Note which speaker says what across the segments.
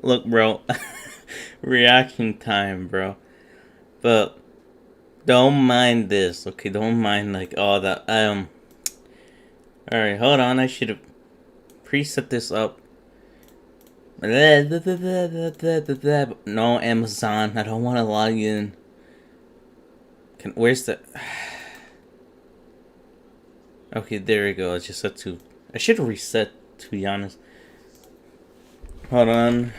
Speaker 1: Look, bro. Reaction time, bro. But don't mind this, okay? Don't mind like all that. Alright, hold on. I should have preset this up. No, Amazon. I don't want to log in. Where's the? Okay, there we go. I just had to. I should reset. To be honest. Hold on.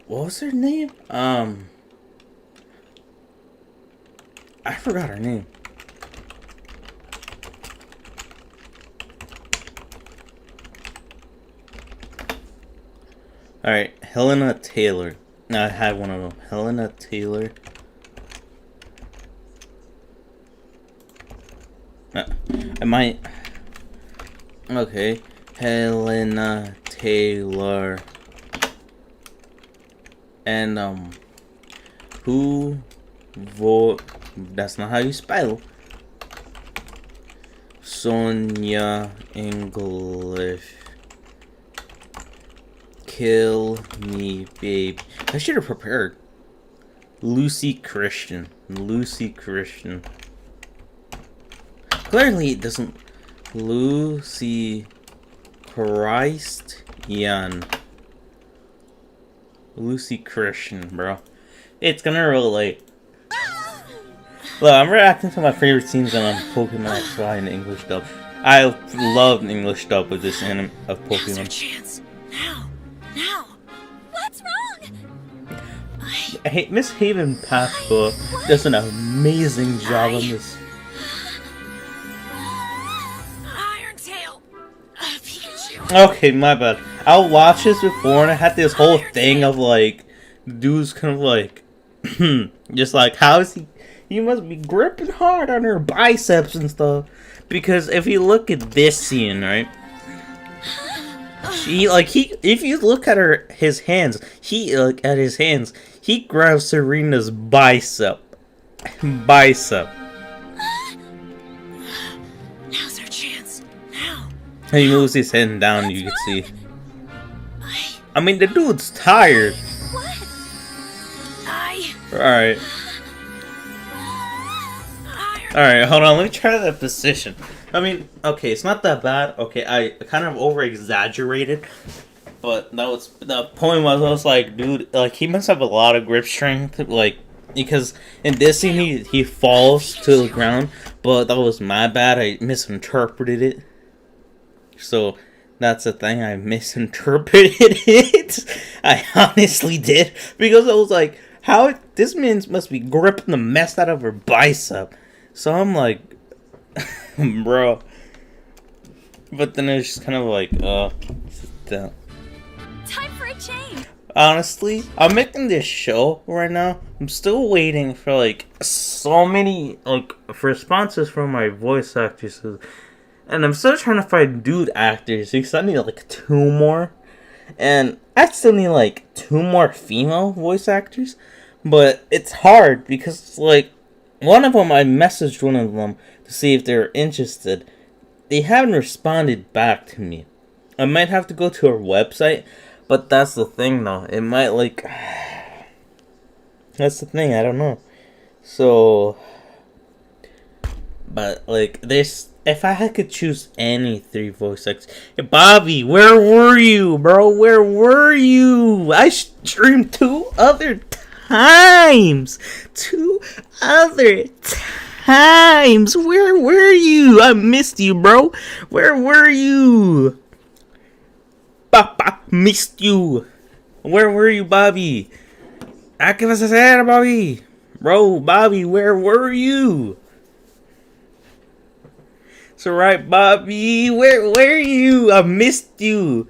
Speaker 1: What was her name? I forgot her name. Alright, Helena Taylor. No, I had one of them. Helena Taylor. I might. Okay. Helena Taylor. And, who vote. That's not how you spell. Sonia English. Kill me, babe. I should have prepared. Lucy Christian. Lucy Christian. Clearly it doesn't. Lucy Christian. Lucy Christian, bro. It's gonna relate. Look, I'm reacting to my favorite scenes on Pokemon XY in English dub. I love English dub with this anime of Pokemon.
Speaker 2: Now's our chance. Now. What's wrong?
Speaker 1: Miss Haven Pascal does an amazing job on this.
Speaker 2: Iron Tail. Pikachu.
Speaker 1: Okay, my bad. I watched this before and I had this whole thing of like, dudes kind of like, just like, how is he? He must be gripping hard on her biceps and stuff. Because if you look at this scene, right? If you look at his hands, he grabs Serena's bicep. Bicep.
Speaker 2: Now's our chance. Now.
Speaker 1: And he moves his hand down, you can see. I mean, the dude's tired.
Speaker 2: What?
Speaker 1: Alright. Alright, hold on, let me try that position. I mean, okay, it's not that bad. Okay, I kind of over-exaggerated. But that was, the point was, I was like, dude, like, he must have a lot of grip strength, like, because in this scene, he falls to the ground, but that was my bad, I misinterpreted it. So, that's the thing, I misinterpreted it. I honestly did, because I was like, how, this man must be gripping the mess out of her bicep. So I'm like, bro. But then it's just kind of like,
Speaker 2: Time for a change.
Speaker 1: honestly, I'm making this show right now. I'm still waiting for like so many like for responses from my voice actresses, and I'm still trying to find dude actors because I need like 2 more, and I still need like 2 more female voice actors, but it's hard because like one of them I messaged one of them to see if they're interested. They haven't responded back to me. I might have to go to her website. But that's the thing, though. It might, like... That's the thing, I don't know. So... But, like, this... If I could choose any 3 voice actors... Hey, Bobby, where were you, bro? Where were you? I streamed 2 other times! 2 other times! Where were you? I missed you, bro. Where were you? Papa, missed you. Where were you, Bobby? ¿Qué vas a hacer, Bobby? Bro, Bobby, where were you? It's alright, Bobby. Where were you? I missed you.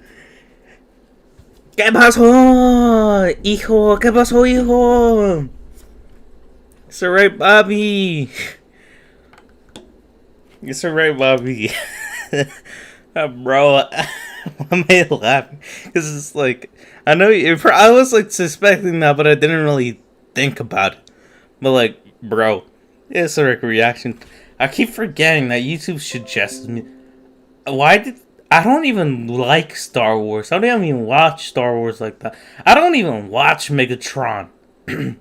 Speaker 1: ¿Qué pasó, hijo? ¿Qué pasó, hijo? It's alright, Bobby. It's alright, Bobby. Bro, why am I laughing? Because it's like, I know I was like suspecting that, but I didn't really think about it. But like, bro, it's a reaction. I keep forgetting that YouTube suggested me. Why did I don't even like Star Wars. I don't even watch Star Wars like that. I don't even watch Megatron. I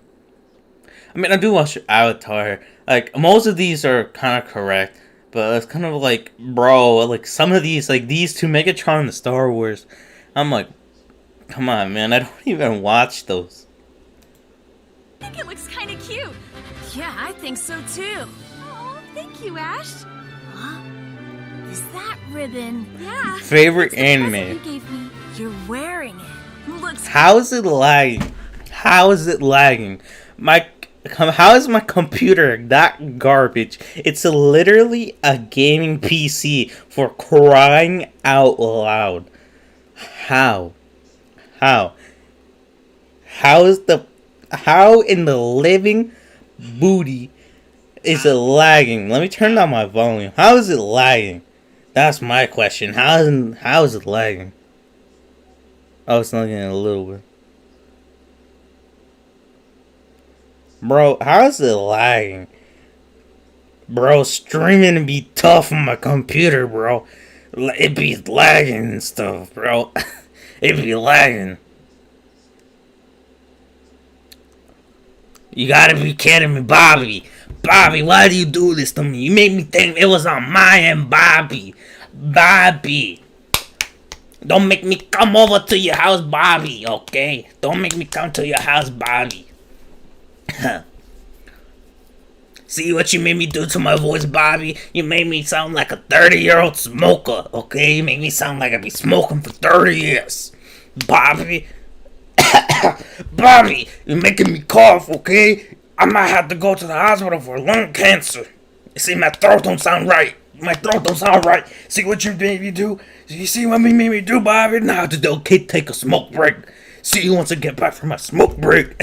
Speaker 1: mean, I do watch Avatar. Like, most of these are kind of correct. But it's kind of like, bro, like, some of these, like, these two, Megatron and Star Wars, I'm like, come on, man. I don't even watch those.
Speaker 2: I think it looks kind of cute. Yeah, I think so too. Oh, thank you, Ash. Huh? Is that ribbon? Yeah.
Speaker 1: Favorite
Speaker 2: It's the
Speaker 1: anime.
Speaker 2: present you gave me. You're wearing it. Looks.
Speaker 1: How is it lagging? How is it lagging? How is my computer that garbage? It's literally a gaming PC, for crying out loud. How? How in the living booty is it lagging? Let me turn down my volume. How is it lagging? That's my question. How is it lagging? Oh, it's lagging a little bit. Bro, how is it lagging? Bro, streaming be tough on my computer, bro. It be lagging and stuff, bro. It be lagging. You gotta be kidding me, Bobby. Bobby, why do you do this to me? You made me think it was on my end, Bobby. Bobby. Don't make me come over to your house, Bobby, okay? Don't make me come to your house, Bobby. See what you made me do to my voice, Bobby? You made me sound like a 30-year-old smoker, okay? You made me sound like I've been smoking for 30 years. Bobby. Bobby, you're making me cough, okay? I might have to go to the hospital for lung cancer. You see, my throat don't sound right. My throat don't sound right. See what you made me do? You see what you made me do, Bobby? Now to okay, take a smoke break. See you once I get back from my smoke break.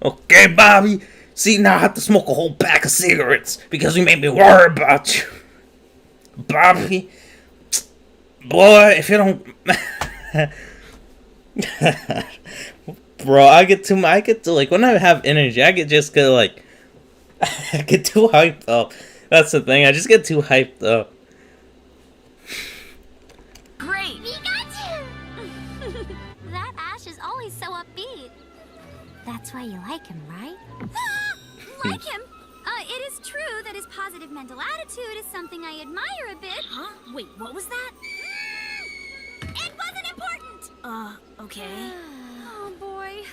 Speaker 1: Okay, Bobby? See, now I have to smoke a whole pack of cigarettes because you made me worry about you. Bobby? Boy, if you don't... Bro, I get to like, when I have energy, I get like, I get too hyped up. That's the thing, I just get too hyped up.
Speaker 2: Great.
Speaker 3: Pikachu! That Ash is always so upbeat. That's why you like him, right?
Speaker 2: Like him?
Speaker 3: It is true that his positive mental attitude is something I admire a bit.
Speaker 2: Huh? Wait, what was that?
Speaker 3: It wasn't important!
Speaker 2: Okay.
Speaker 3: Oh, boy.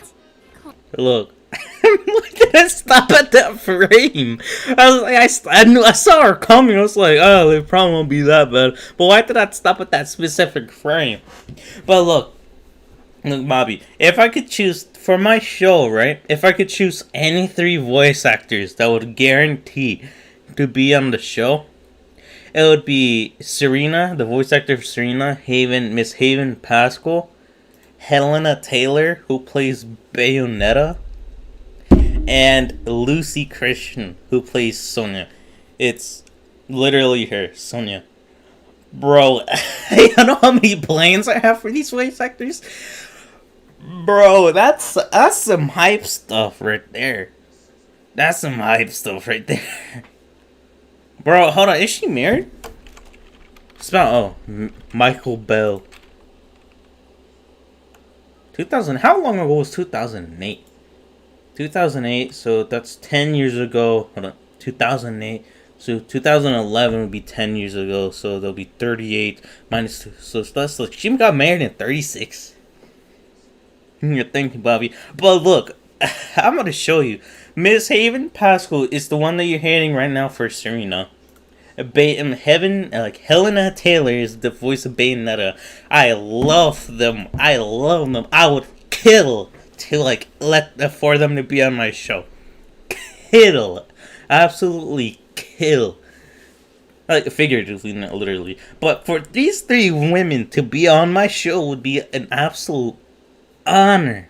Speaker 1: Look. Why did I stop at that frame? I was like, I saw her coming. I was like, oh, it probably won't be that bad. But why did I stop at that specific frame? But look, Bobby, if I could choose for my show, right? If I could choose any 3 voice actors that would guarantee to be on the show, it would be Serena, the voice actor of Serena, Miss Haven Pascal, Helena Taylor, who plays Bayonetta, and Lucy Christian, who plays Sonia. It's literally her, Sonia. Bro, you know how many plans I have for these voice actors? Bro, that's some hype stuff right there. That's some hype stuff right there. Bro, hold on, is she married? Michael Bell. how long ago was 2008? 2008, so that's 10 years ago. Hold on, 2008. So 2011 would be 10 years ago, so there'll be 38 minus 2. So that's like, she got married in 36. You're thinking, Bobby. But look, I'm going to show you. Miss Haven Pascal is the one that you're hating right now for Serena. Helena Taylor is the voice of Bayonetta. I love them. I would kill to for them to be on my show. Kill. Absolutely kill. Like, figuratively, not literally. But for these 3 women to be on my show would be an absolute honor.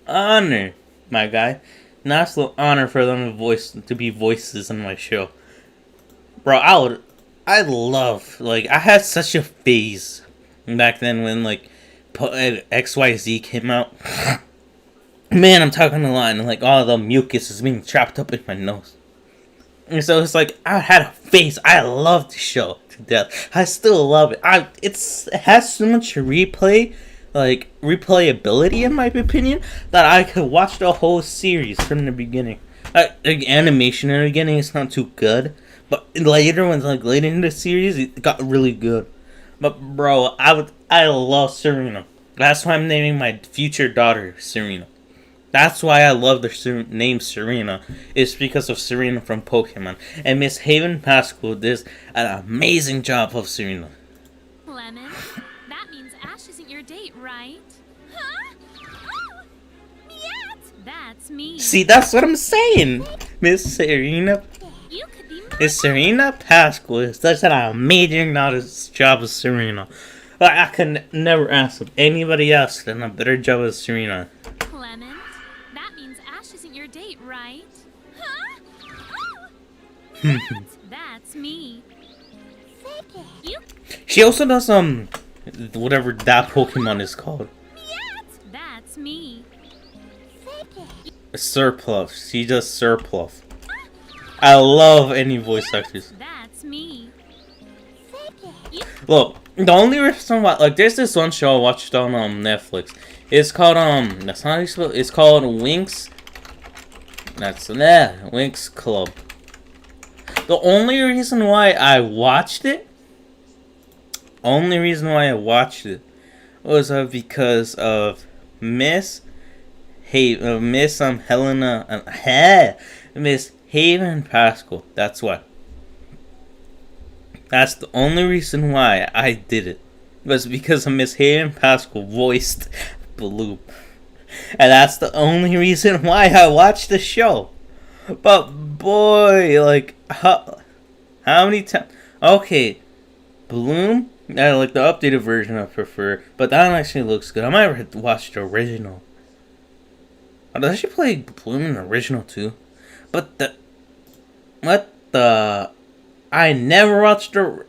Speaker 1: Honor, my guy. An absolute honor for them to be voices on my show. Bro, I had such a phase back then when, XYZ came out. Man, I'm talking a lot, and, all the mucus is being trapped up in my nose. And so it's like, I had a phase. I loved the show. to death. I still love it. It has so much replayability, in my opinion, that I could watch the whole series from the beginning. Animation in the beginning is not too good, but later in the series, it got really good. But bro, I love Serena. That's why I'm naming my future daughter Serena. That's why I love the name Serena. It's because of Serena from Pokemon. And Miss Haven Pascal did an amazing job of Serena.
Speaker 2: Lemon, that means Ash isn't your date, right? Huh? Oh, Miette! That's me.
Speaker 1: See, that's what I'm saying. Miss Serena.
Speaker 2: You could be my
Speaker 1: Miss Serena Pascal is such an amazing job as Serena. I could never ask of anybody else than a better job as Serena.
Speaker 2: Lemon, that means Ash isn't your date, right? Huh? Oh, Miette! That's me. You
Speaker 1: She also does whatever that Pokemon is called.
Speaker 2: That's me.
Speaker 1: Surplus. She does Surplus. I love any voice actors.
Speaker 2: That's me.
Speaker 1: Look, the only reason why, there's this one show I watched on Netflix. It's called that's not how you spell it. It's called Winx. Winx Club. The only reason why I watched it. Was because of Miss Haven Pascal. That's why. That's the only reason why I did it. Was because of Miss Haven Pascal voiced Bloom. And that's the only reason why I watched the show. But boy, how many times? Okay, Bloom. The updated version I prefer, but that one actually looks good. I might have watched the original. Does she play Bloom in the original too? But I never watched the.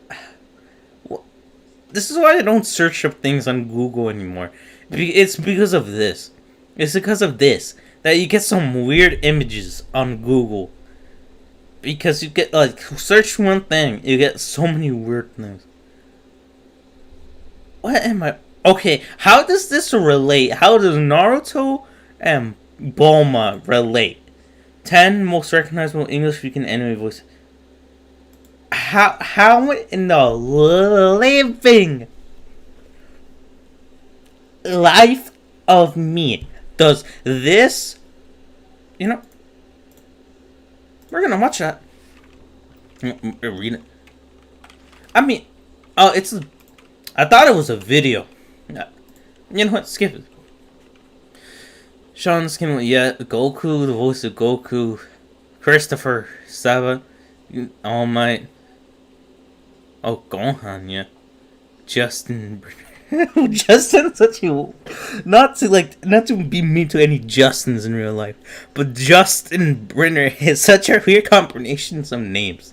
Speaker 1: This is why I don't search up things on Google anymore. It's because of this. It's because of this that you get some weird images on Google. Because you get search one thing, you get so many weird things. What am I? Okay, how does this relate? How does Naruto and Bulma relate? 10 most recognizable English-speaking anime voices. How in the living life of me does this? We're gonna watch that. Read it. I mean, I thought it was a video. You know what? Skip it. Sean Skin, yeah, Goku, the voice of Goku, Christopher Saba, All Might. Oh, Gohan, yeah. Justin. Justin, such a not to be mean to any Justins in real life, but Justin Brenner is such a weird combination of names.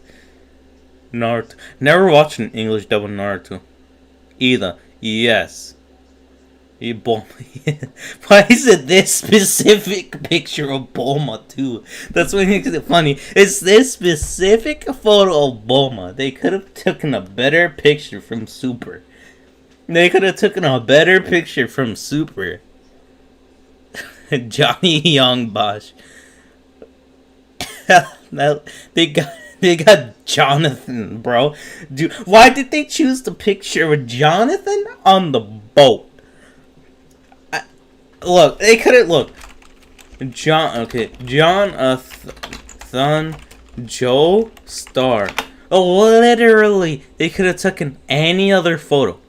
Speaker 1: Naruto. Never watched an English dub of Naruto. Either. Yes. Bulma. Why is it this specific picture of Bulma too? That's what makes it funny. It's this specific photo of Bulma. They could have taken a better picture from Super. Johnny Young Bosch. They got Jonathan, bro. Dude, why did they choose the picture of Jonathan on the boat? Look, they couldn't look. Jonathan Joe Star. Oh, literally, they could have taken any other photo.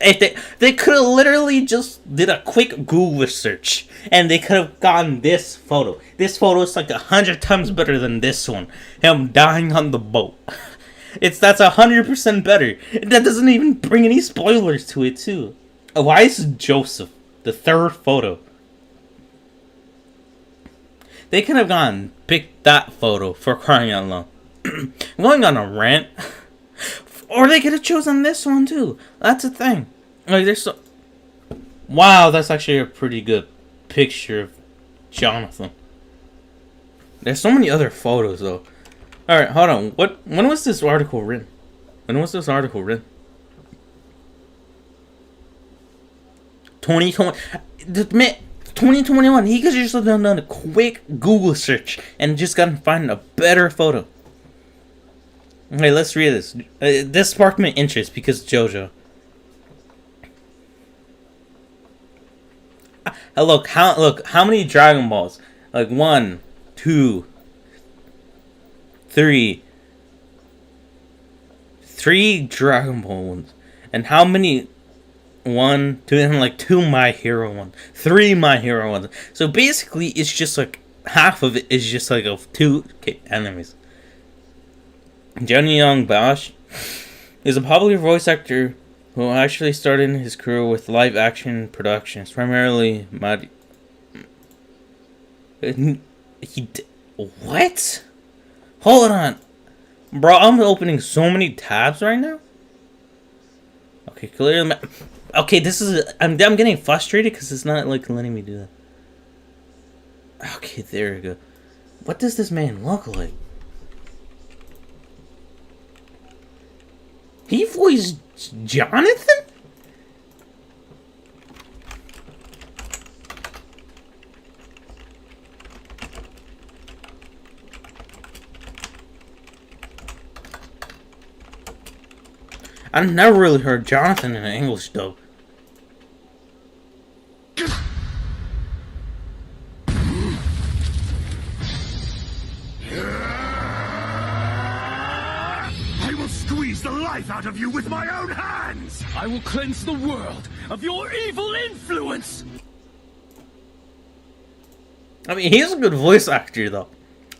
Speaker 1: If they could have literally just did a quick Google search, and they could have gotten this photo. This photo is 100 times better than this one. Him dying on the boat. That's 100% better. That doesn't even bring any spoilers to it too. Why is Joseph the third photo? They could have picked that photo, for crying out loud. I'm going on a rant. Or they could have chosen this one too. That's the thing. Wow, that's actually a pretty good picture of Jonathan. There's so many other photos though. Alright, hold on. When was this article written? When was this article written? 2020. Man, 2021. He could just have done a quick Google search and just gotten find a better photo. Okay, let's read this. This sparked my interest because JoJo. Look how many Dragon Balls? Like 1, 2, 3. 3 Dragon Ball ones. And how many? 1, 2, and like 2 My Hero ones. 3 My Hero ones. So basically, it's just like half of it is just like of 2 enemies. Johnny Young Bosch is a popular voice actor who actually started his career with live action productions, primarily what? Hold on. Bro, I'm opening so many tabs right now. Okay, clearly. Okay, this is. I'm getting frustrated because it's not like letting me do that. Okay, there we go. What does this man look like? He voiced Jonathan? I've never really heard Jonathan in English dub.
Speaker 4: I will squeeze the life out of you with my own hands! I will cleanse the world of your evil influence!
Speaker 1: I mean, he's a good voice actor, though.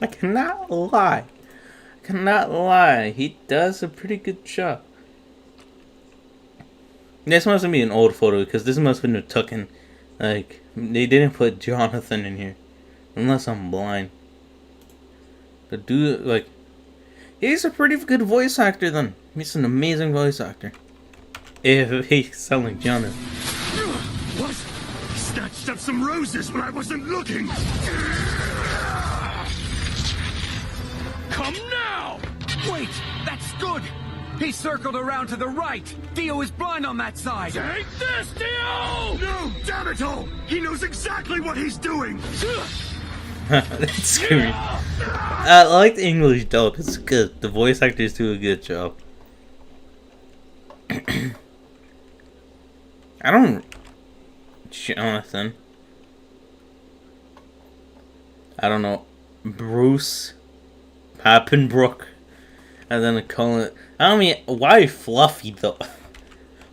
Speaker 1: I cannot lie. He does a pretty good job. This must be an old photo, because this must have been taken. Like, they didn't put Jonathan in here. Unless I'm blind. But dude, like, he's a pretty good voice actor, then. He's an amazing voice actor. If he's selling Jonathan.
Speaker 4: What? Snatched up some roses when I wasn't looking! Come now!
Speaker 5: Wait, that's good! He circled around to the right! Dio is blind on that side!
Speaker 4: Take this, Dio! No, damn it all! He knows exactly what he's doing!
Speaker 1: That's scary. I like the English dub. It's good. The voice actors do a good job. I don't... Jonathan. I don't know. Bruce Pappenbrook. And then I call it... I mean, why Fluffy, though?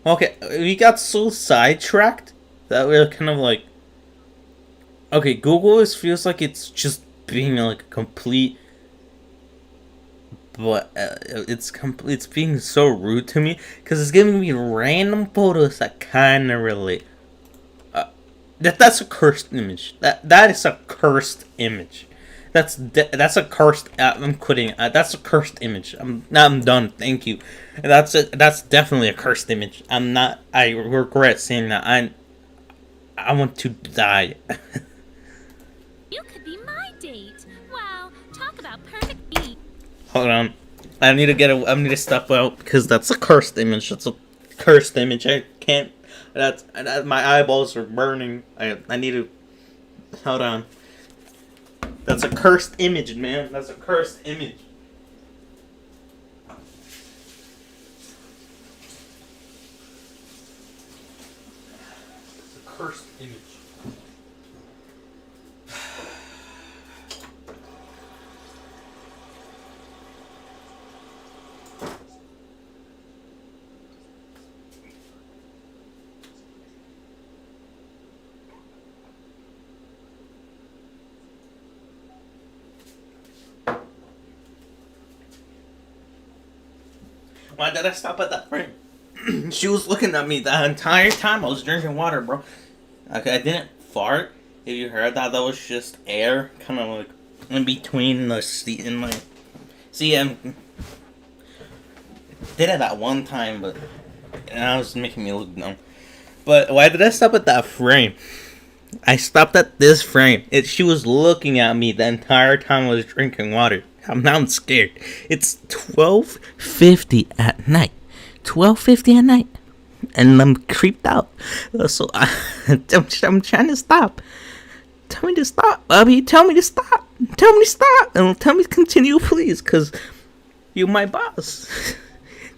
Speaker 1: Okay, we got so sidetracked that we're kind of like... Okay, Google always feels like it's just being like a complete... But it's being so rude to me. Because it's giving me random photos that kind of relate. That's a cursed image. That is a cursed image. That's a cursed. I'm quitting. That's a cursed image. I'm done. Thank you. That's definitely a cursed image. I'm not. I regret saying that. I want to die.
Speaker 2: You could be my date. Wow, talk about perfect date.
Speaker 1: Hold on. I need to step out because that's a cursed image. That's a cursed image. I can't. My eyeballs are burning. I need to. Hold on. That's a cursed image, man. That's a cursed image. It's a cursed image. Why did I stop at that frame? She was looking at me the entire time I was drinking water, bro. Okay, I didn't fart. If you heard that, that was just air, kind of like in between the seat and my. See, I did it that one time, but that was making me look dumb. But why did I stop at that frame? I stopped at this frame. She was looking at me the entire time I was drinking water. I'm scared. It's 12:50 at night. 12:50 at night. And I'm creeped out. So I'm trying to stop. Tell me to stop, Bobby. Tell me to stop. Tell me to stop. And tell me to continue, please. Because you're my boss.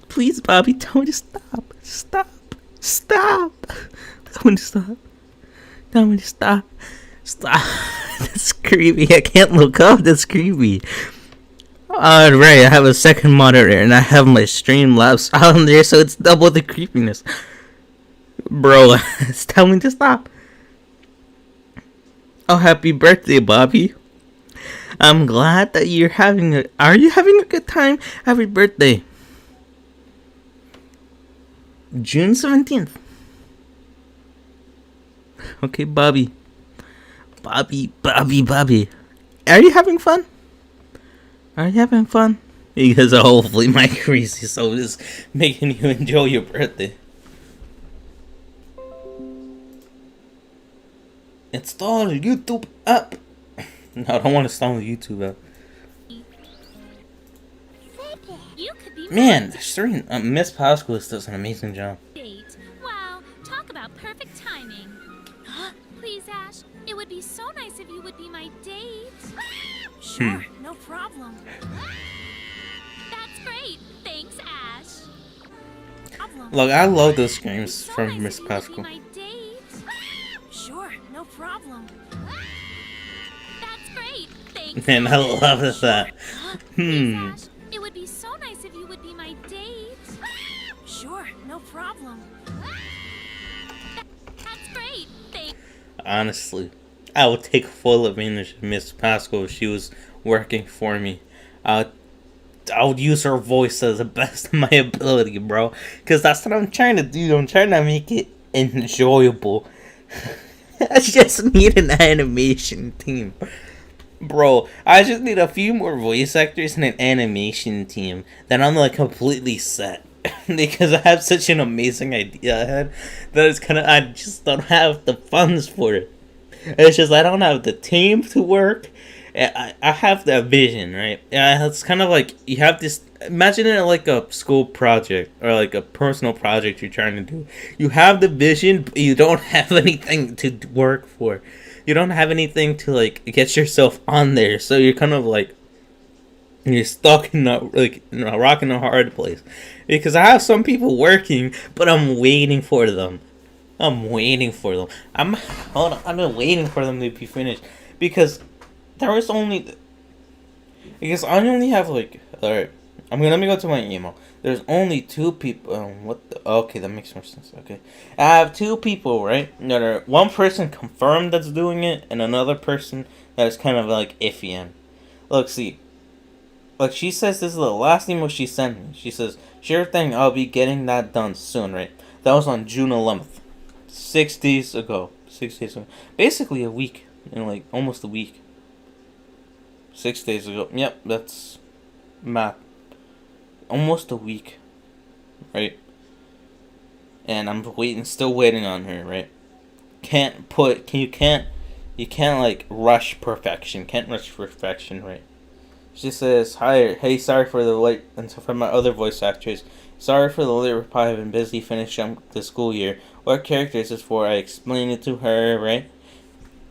Speaker 1: Please, Bobby, tell me to stop. Stop. Stop. Tell me to stop. Tell me to stop. Stop. That's creepy. I can't look up. That's creepy. Alright, I have a second monitor and I have my Streamlabs on there, so it's double the creepiness. Bro, tell me to stop. Oh, happy birthday, Bobby. I'm glad that you're having a... Are you having a good time? Happy birthday. June 17th. Okay, Bobby. Bobby. Are you having fun? Are you having fun? Because hopefully my crazy soul is making you enjoy your birthday. Install the YouTube app. No, I don't want to install the YouTube app.
Speaker 2: You could be
Speaker 1: Man, Miss Pasquez does an amazing job.
Speaker 2: date. Wow, talk about perfect timing. Please, Ash, it would be so nice if you would be my date. Sure, no problem. That's great. Thanks, Ash.
Speaker 1: Look, I love those screams
Speaker 2: So
Speaker 1: from
Speaker 2: nice
Speaker 1: Miss
Speaker 2: if you would be
Speaker 1: Pascal.
Speaker 2: my date. Sure, no problem. That's great. Thanks.
Speaker 1: Man, I love that.
Speaker 2: Please, Ash, it would be so nice if you would be my date. Sure, no problem. That's great. Thanks.
Speaker 1: Honestly, I would take full advantage of Miss Pascal if she was working for me. I would use her voice as the best of my ability, bro. Because that's what I'm trying to do. I'm trying to make it enjoyable. I just need an animation team. Bro, I just need a few more voice actors and an animation team. Then I'm like completely set. Because I have such an amazing idea ahead that it's I just don't have the funds for it. It's just I don't have the team to work. I have that vision, right? Yeah, it's kind of like you have this. Imagine it like a school project or like a personal project you're trying to do. You have the vision, but you don't have anything to work for. You don't have anything to like get yourself on there, so you're kind of like you're stuck in a rock and a hard place. Because I have some people working, but I'm waiting for them. I've been waiting for them to be finished because there was only. Because I only have like. Alright, let me go to my email. There's only 2 people. Okay, that makes more sense. Okay, I have 2 people, right? One person confirmed that's doing it, and another person that is kind of like iffy in. Look, see. Like she says, this is the last email she sent me. She says, "Sure thing, I'll be getting that done soon." Right? That was on June 11th, 6 days ago. 6 days ago, basically a week, like almost a week. 6 days ago. Yep, that's math. Almost a week, right? And I'm still waiting on her, right? You can't like rush perfection. Can't rush perfection, right? She says, hey, sorry for the late, and so from my other voice actors, sorry for the late reply, I've been busy finishing the school year. What character is this for? I explained it to her, right?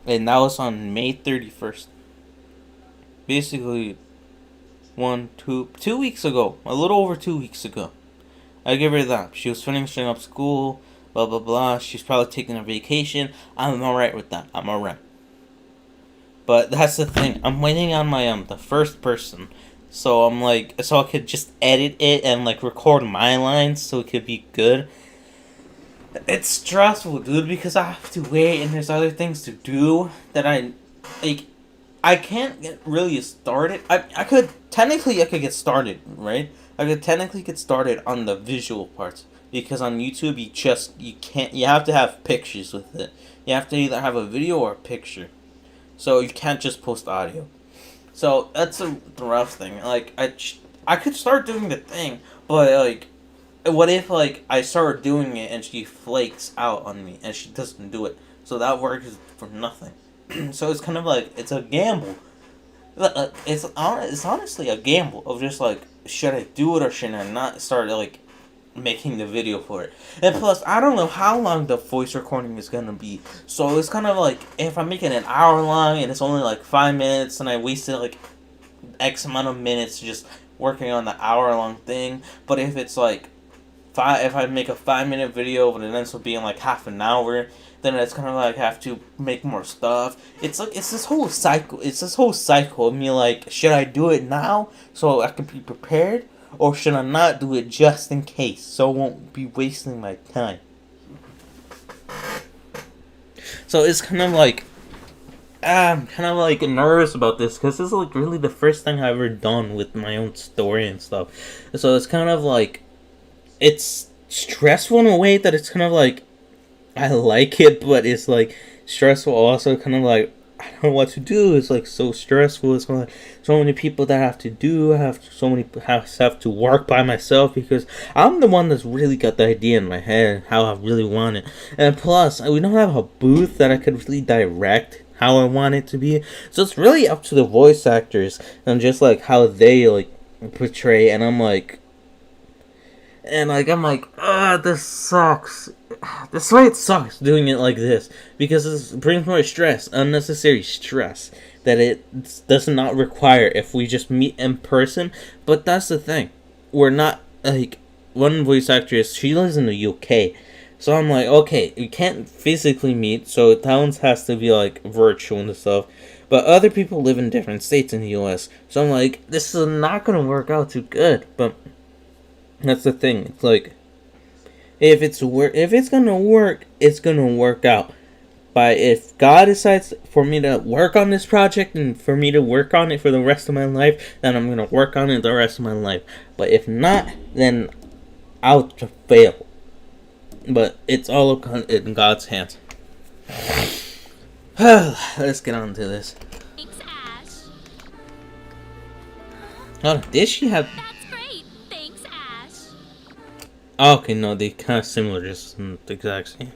Speaker 1: And that was on May 31st. Basically, 2 weeks ago. A little over 2 weeks ago. I give her that. She was finishing up school, blah, blah, blah. She's probably taking a vacation. I'm alright with that. I'm alright. But that's the thing. I'm waiting on my the first person, so I'm like, so I could just edit it and like record my lines, so it could be good. It's stressful, dude, because I have to wait, and there's other things to do that I can't get really started. I could get started, right? I could technically get started on the visual parts, because on YouTube you have to have pictures with it. You have to either have a video or a picture. So you can't just post audio. So that's the rough thing. Like I could start doing the thing, but like, what if like I start doing it and she flakes out on me and she doesn't do it? So that work is for nothing. So it's kind of like it's a gamble. It's honestly a gamble of just like, should I do it or should I not start like making the video for it. And plus, I don't know how long the voice recording is gonna be, so it's kind of like, if I make it an hour long and it's only like 5 minutes and I wasted like X amount of minutes just working on the hour long thing. But if it's like if I make a 5 minute video but it ends up being like half an hour, then it's kind of like have to make more stuff. It's like, it's this whole cycle of me like, should I do it now so I can be prepared, or should I not do it just in case so I won't be wasting my time? So it's kind of like, I'm kind of like nervous about this because this is like really the first thing I've ever done with my own story and stuff. So it's kind of like, it's stressful in a way that it's kind of like, I like it, but it's like stressful also, kind of like, I don't know what to do. It's like so stressful. It's kind of like so many people that I have to do. I have to work by myself because I'm the one that's really got the idea in my head how I really want it. And plus, we don't have a booth that I could really direct how I want it to be. So it's really up to the voice actors and just like how they like portray. And I'm like, this sucks. That's why it sucks doing it like this, because it brings more stress, unnecessary stress that it does not require if we just meet in person. But that's the thing, we're not like, one voice actress, she lives in the UK, so I'm like, okay, we can't physically meet, so that one has to be like virtual and stuff. But other people live in different states in the US, so I'm like, this is not gonna work out too good. But that's the thing. It's like, if it's gonna work, it's gonna work out. But if God decides for me to work on this project and for me to work on it for the rest of my life, then I'm gonna work on it the rest of my life. But if not, then I'll fail. But it's all in God's hands. Let's get on to this.
Speaker 2: Thanks, Ash.
Speaker 1: Oh, did she have?
Speaker 2: That's great. Thanks, Ash.
Speaker 1: Okay, no, they kind of similar, just not the exact same.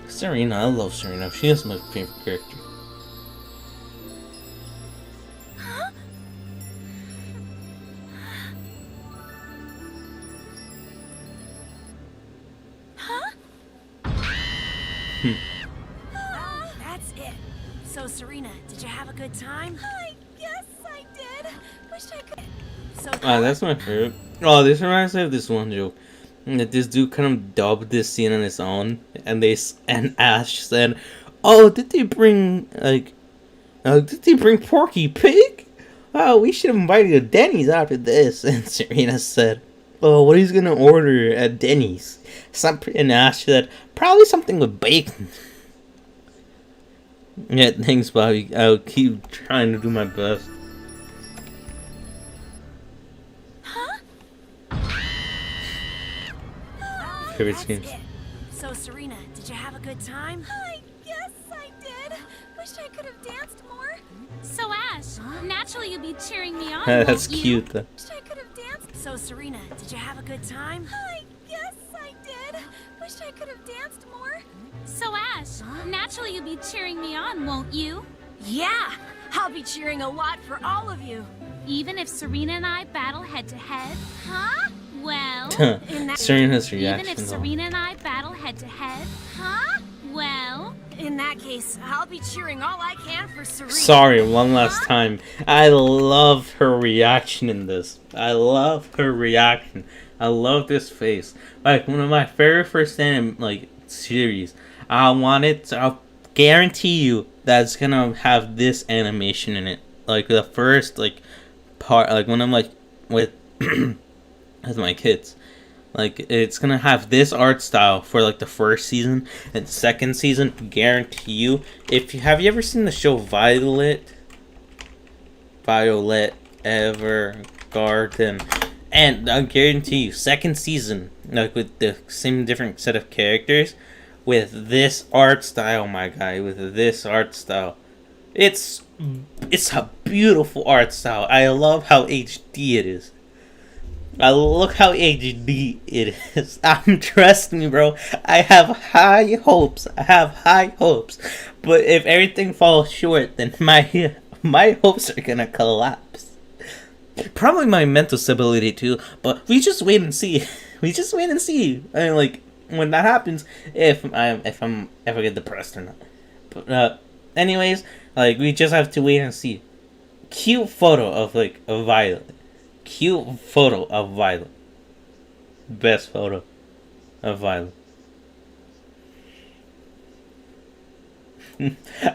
Speaker 1: Serena, I love Serena. She is my favorite character.
Speaker 2: Oh, that's it. So, Serena, did you have a good time? I guess I did. Wish I could. So,
Speaker 1: That's my favorite. Oh, this reminds me of this one joke. That this dude kind of dubbed this scene on his own, and Ash said, "Oh, did they bring Porky Pig? Oh, we should invite you to Denny's after this." And Serena said, "Oh, what he's gonna order at Denny's?" And Ash said, "Probably something with bacon." Yeah, thanks, Bobby. I'll keep trying to do my best. Favorite
Speaker 2: that's
Speaker 1: scenes.
Speaker 2: it. So, Serena, did you have a good time? I guess I did. Wish I could have danced more. So, Ash, naturally you'll be cheering me on.
Speaker 1: That's
Speaker 2: won't you?
Speaker 1: cute. Though.
Speaker 2: Wish I could have danced. So, Serena, did you have a good time? I guess I did. Wish I could have danced more. So, Ash, naturally you'll be cheering me on, won't you? Yeah, I'll be cheering a lot for all of you. Even if Serena and I battle head to head? Huh? Well,
Speaker 1: Serena's reaction.
Speaker 2: even if Serena and I battle head to head? Huh? Well, in that case, I'll be cheering all I can for Serena.
Speaker 1: Sorry, one last time. I love her reaction in this. I love her reaction. I love this face. Like, one of my very first anime, like, series. I'll guarantee you that it's gonna have this animation in it. Like, the first, like, part, like, when I'm, like, with my kids. Like, it's gonna have this art style for like the first season and second season. Guarantee you. Have you ever seen the show Violet Evergarden? And I guarantee you, second season, like with the same different set of characters, with this art style, my guy, with this art style, it's a beautiful art style. I love how HD it is. Look how HD it is. Trust me, bro. I have high hopes. I have high hopes. But if everything falls short, then my hopes are gonna collapse. Probably my mental stability too. But we just wait and see. We just wait and see. I mean, like, when that happens, if I'm ever get depressed or not. But anyways, like, we just have to wait and see. Cute photo of like a Violet. Cute photo of Violet. Best photo of Violet.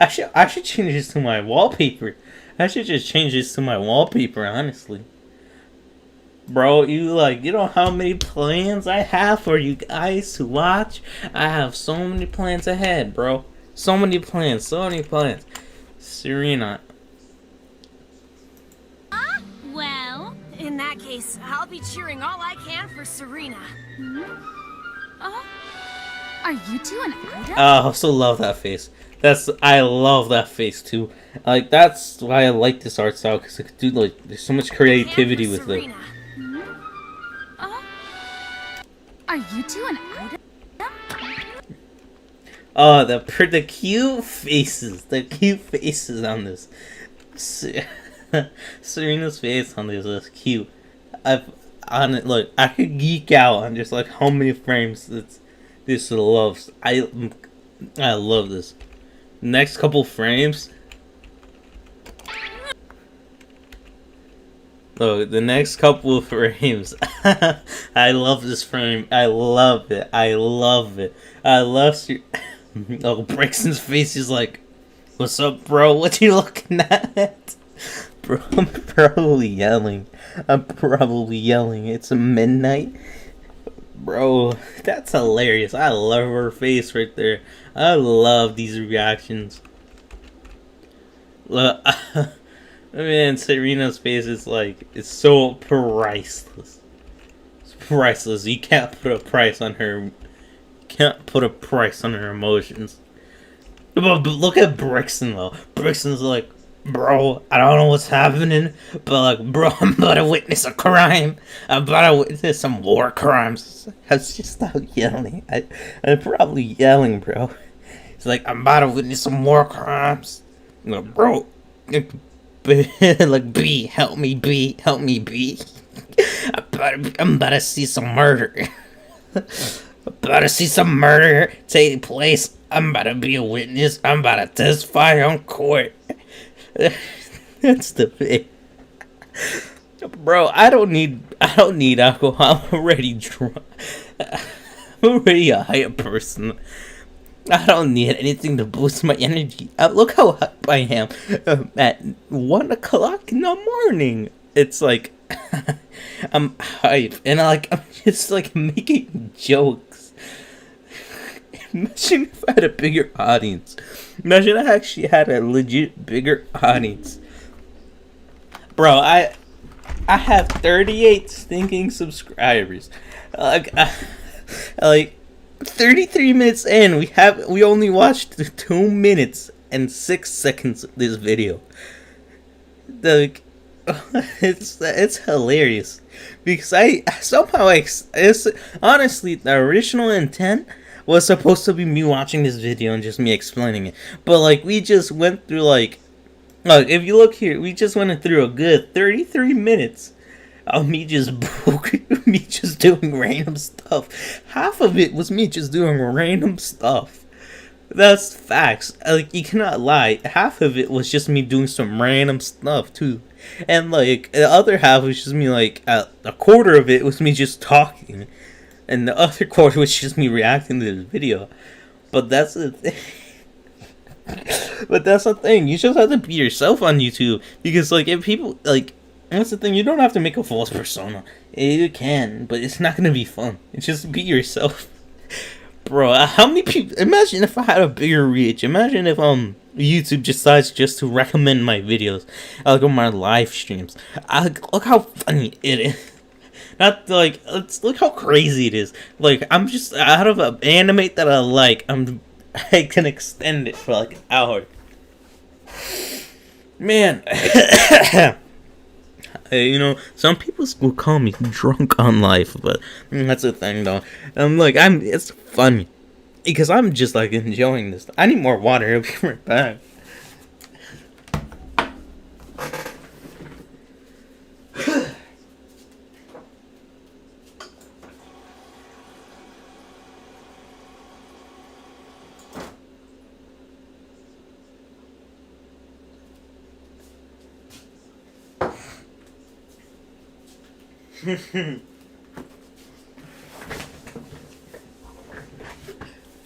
Speaker 1: I should change this to my wallpaper. I should just change this to my wallpaper, honestly. Bro, you know how many plans I have for you guys to watch? I have so many plans ahead, bro. So many plans, so many plans. Serena.
Speaker 2: Well,
Speaker 6: In that case, I'll be cheering all I can for Serena.
Speaker 2: oh, are you two an item?
Speaker 1: I also love that face. I love that face too. Like, that's why I like this art style, because dude, like, there's so much creativity with it.
Speaker 6: Serena.
Speaker 2: Are you two an item?
Speaker 1: Oh, the cute faces, on this. Serena's face on this is cute. Look, I could geek out on just like how many frames this loves. I love this. Next couple frames. Look, the next couple of frames. I love this frame. I love it. I love oh, Brixton's face is like, "What's up, bro? What you looking at?" Bro, I'm probably yelling. It's midnight. Bro, that's hilarious. I love her face right there. I love these reactions. Look, man, Serena's face is like, it's so priceless. It's priceless. You can't put a price on her. You can't put a price on her emotions. But look at Brixton though. Brixton's like, "Bro, I don't know what's happening, but like, bro, I'm about to witness a crime. I'm about to witness some war crimes." I was just stop yelling. I'm probably yelling, bro. It's like, "I'm about to witness some war crimes." Like, bro, like, B, help me, B. I'm about to see some murder. About to see some murder take place. I'm about to be a witness. I'm about to testify on court. That's the thing. Bro, I don't need alcohol. I'm already drunk. I'm already a higher person. I don't need anything to boost my energy. Look how hype I am at 1 o'clock in the morning. It's like, I'm hype, and I'm just like making jokes. Imagine if I had a bigger audience. Imagine I actually had a legit bigger audience. Bro, I have 38 stinking subscribers. Like 33 minutes in, we only watched 2 minutes and 6 seconds of this video. Like, it's hilarious because it's honestly, the original intent was supposed to be me watching this video and just me explaining it, but like, we just went through like if you look here, we just went through a good 33 minutes of me just doing random stuff. Half of it was me just doing random stuff. That's facts. Like, you cannot lie. Half of it was just me doing some random stuff too. And like, the other half was just me, like, a quarter of it was me just talking. And the other quarter was just me reacting to this video. But that's the thing. You just have to be yourself on YouTube. Because, like, if people, like, that's the thing. You don't have to make a false persona. You can, but it's not going to be fun. It's just be yourself. Bro, how many people... Imagine if I had a bigger reach. Imagine if, YouTube decides just to recommend my videos. Like, on my live streams. Look how funny it is. Not like, look how crazy it is. Like, I'm just out of an anime that I like. I can extend it for like an hour. Man, Hey, you know, some people will call me drunk on life, but that's the thing, though. It's funny because I'm just like enjoying this. I need more water. I'll be right back.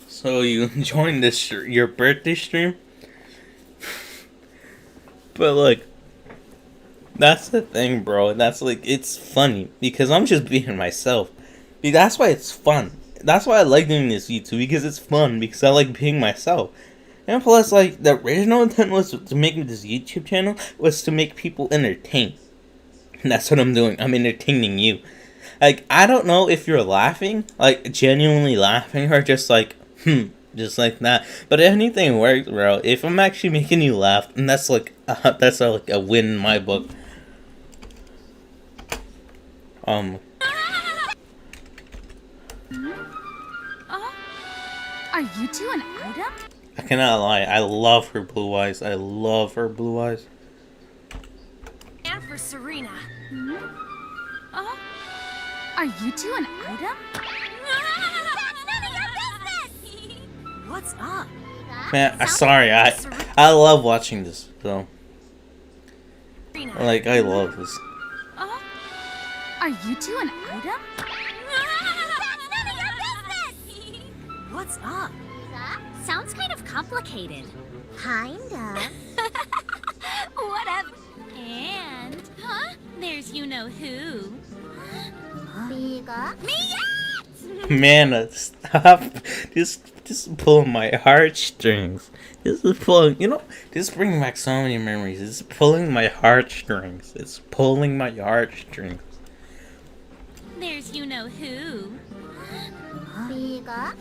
Speaker 1: So you enjoying this your birthday stream? But like, that's the thing, bro. That's like, it's funny because I'm just being myself. That's why it's fun. That's why I like doing this YouTube, because it's fun, because I like being myself. And plus, like, the original intent was to make this YouTube channel was to make people entertained. And that's what I'm doing. I'm entertaining you. Like, I don't know if you're laughing, like, genuinely laughing, or just like, just like that. But if anything works, bro, if I'm actually making you laugh, and that's like, that's like a win in my book.
Speaker 2: Are you two an item?
Speaker 1: I cannot lie, I love her blue eyes. I love her blue eyes.
Speaker 6: And for Serena.
Speaker 2: Are you two an item?
Speaker 3: That's none of your business!
Speaker 6: What's up?
Speaker 1: Man, sorry, I love watching this, so.
Speaker 6: Serena.
Speaker 1: Like, I love this.
Speaker 2: Are you two an item?
Speaker 3: That's none of your business!
Speaker 6: What's up?
Speaker 3: Sounds kind of complicated. Kinda.
Speaker 2: Whatever. And, there's you-know-who.
Speaker 3: Bigger.
Speaker 1: Man, stop. Just pulling my heartstrings. This is pulling, you know, this is bringing back so many memories. It's pulling my heartstrings. It's pulling my heartstrings.
Speaker 2: There's you-know-who.
Speaker 3: Bigger.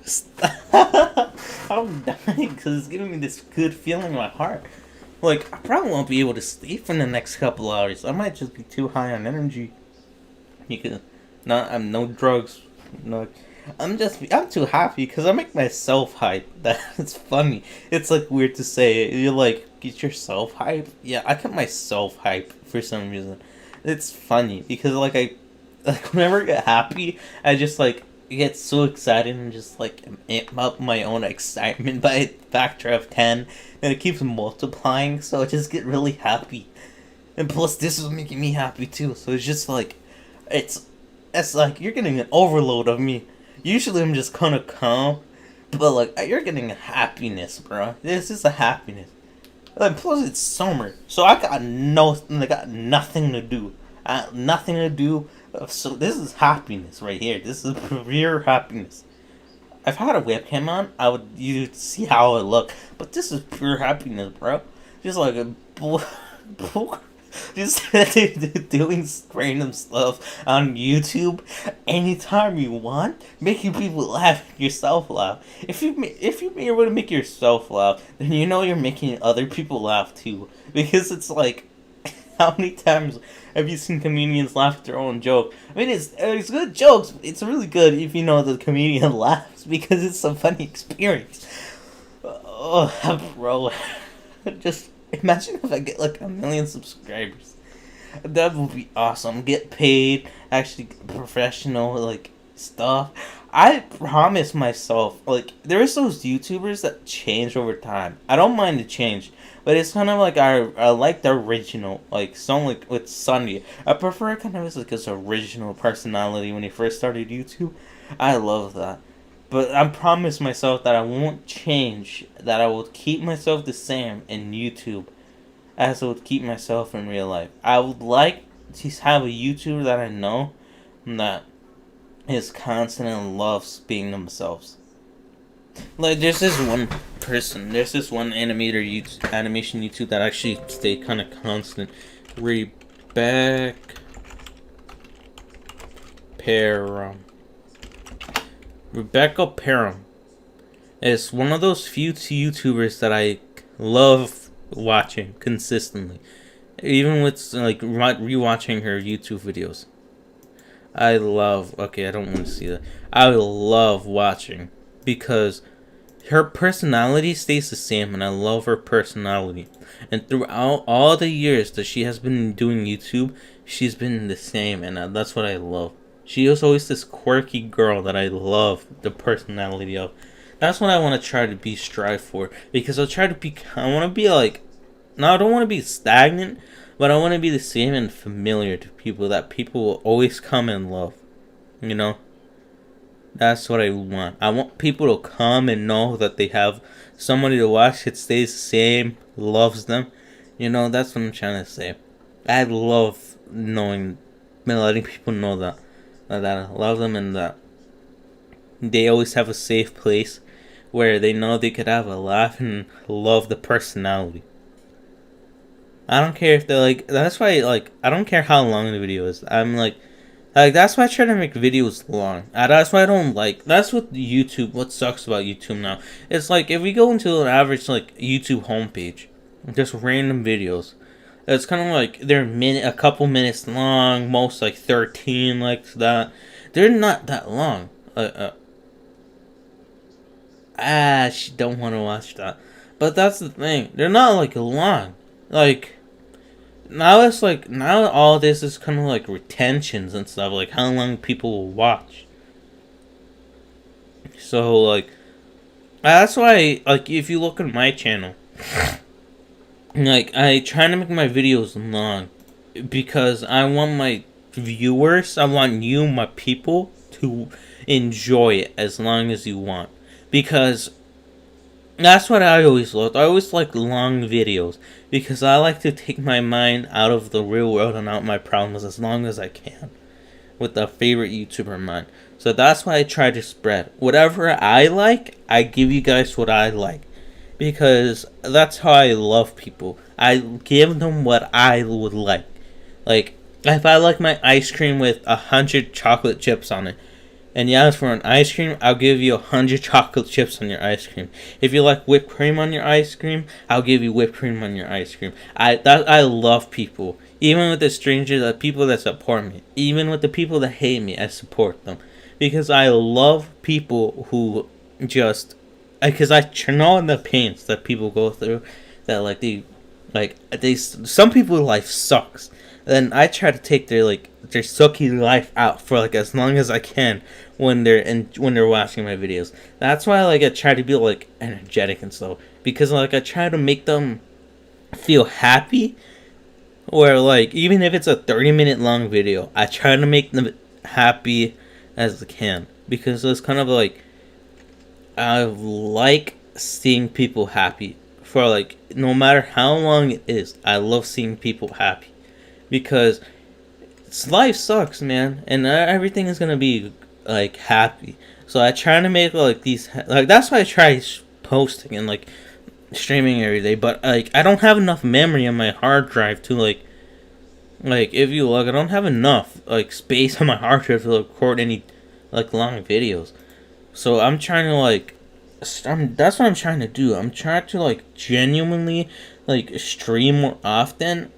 Speaker 1: Stop. I'm dying because it's giving me this good feeling in my heart. Like, I probably won't be able to sleep for the next couple hours. I might just be too high on energy. I'm no drugs. No, I'm too happy because I make myself hype. That's funny. It's like weird to say. You're like, get yourself hype? Yeah, I get myself hype for some reason. It's funny because like whenever I get happy, I just like get so excited and just like amp up my own excitement by a factor of 10, and it keeps multiplying, so I just get really happy. And plus this is making me happy too, so it's just like it's like you're getting an overload of me. Usually I'm just kind of calm, but like you're getting a happiness, bro. This is a happiness. And plus it's summer, so I got nothing to do. Nothing to do. So this is happiness right here. This is pure happiness. If I had a webcam on, you'd see how it look. But this is pure happiness, bro. Just like just doing random stuff on YouTube anytime you want, making people laugh, yourself laugh. If you're able to make yourself laugh, then you know you're making other people laugh too. Because it's like, how many times have you seen comedians laugh at their own joke? I mean, it's good jokes. It's really good if you know the comedian laughs because it's a funny experience. Oh, bro. Just imagine if I get like 1 million subscribers. That would be awesome. Get paid, actually professional like stuff. I promise myself, like, there's those YouTubers that change over time. I don't mind the change, but it's kind of like I like the original, like someone like with Sunday. I prefer kind of like his original personality when he first started YouTube. I love that. But I promise myself that I won't change, that I will keep myself the same in YouTube as I would keep myself in real life. I would like to have a YouTuber that I know that is constant and loves being themselves. Like, there's this one animation YouTube that actually stayed kind of constant. Rebecca Perham is one of those few YouTubers that I love watching consistently. even with like rewatching her YouTube videos. I love. Okay, I don't want to see that. I love watching because her personality stays the same, and I love her personality. And throughout all the years that she has been doing YouTube, she's been the same, and that's what I love. She was always this quirky girl that I love the personality of. That's what I want to try to strive for, because I want to be like, no, I don't want to be stagnant, but I want to be the same and familiar to people that people will always come and love. You know? That's what I want. I want people to come and know that they have somebody to watch that stays the same, loves them. You know, that's what I'm trying to say. I love knowing, letting people know that I love them, and that they always have a safe place where they know they could have a laugh and love the personality. I don't care if they're like, that's why, like, I don't care how long the video is. I'm like, that's why I try to make videos long. That's why I don't like, that's what YouTube, what sucks about YouTube now. It's like, if we go into an average, like, YouTube homepage, just random videos, it's kind of like, they're a couple minutes long, most like 13, like that. They're not that long. She don't want to watch that. But that's the thing. They're not like long. Like, now it's like, now all this is kind of like retentions and stuff. Like, how long people will watch. So, like, that's why, like, if you look at my channel, like, I try to make my videos long. Because I want my viewers, I want you, my people, to enjoy it as long as you want. Because that's what I always loved. I always like long videos. Because I like to take my mind out of the real world and out my problems as long as I can. With a favorite YouTuber of mine. So that's why I try to spread. Whatever I like, I give you guys what I like. Because that's how I love people. I give them what I would like. Like, if I like my ice cream with 100 chocolate chips on it, and you ask for an ice cream, I'll give you 100 chocolate chips on your ice cream. If you like whipped cream on your ice cream, I'll give you whipped cream on your ice cream. I love people. Even with the strangers, the people that support me. Even with the people that hate me, I support them. Because I love people who just... Because I know the pains that people go through. That, some people's life sucks. Then I try to take their sucky life out for like as long as I can when they're watching my videos. That's why I try to be like energetic and stuff, because like I try to make them feel happy, or like even if it's a 30-minute long video, I try to make them happy as I can, because it's kind of like I like seeing people happy for like no matter how long it is. I love seeing people happy. Because life sucks, man, and everything is gonna be like happy. So I try to make like these, like that's why I try posting and like streaming every day. But like I don't have enough memory on my hard drive to like if you look, I don't have enough like space on my hard drive to record any like long videos. So I'm trying to that's what I'm trying to do. I'm trying to like genuinely like stream more often.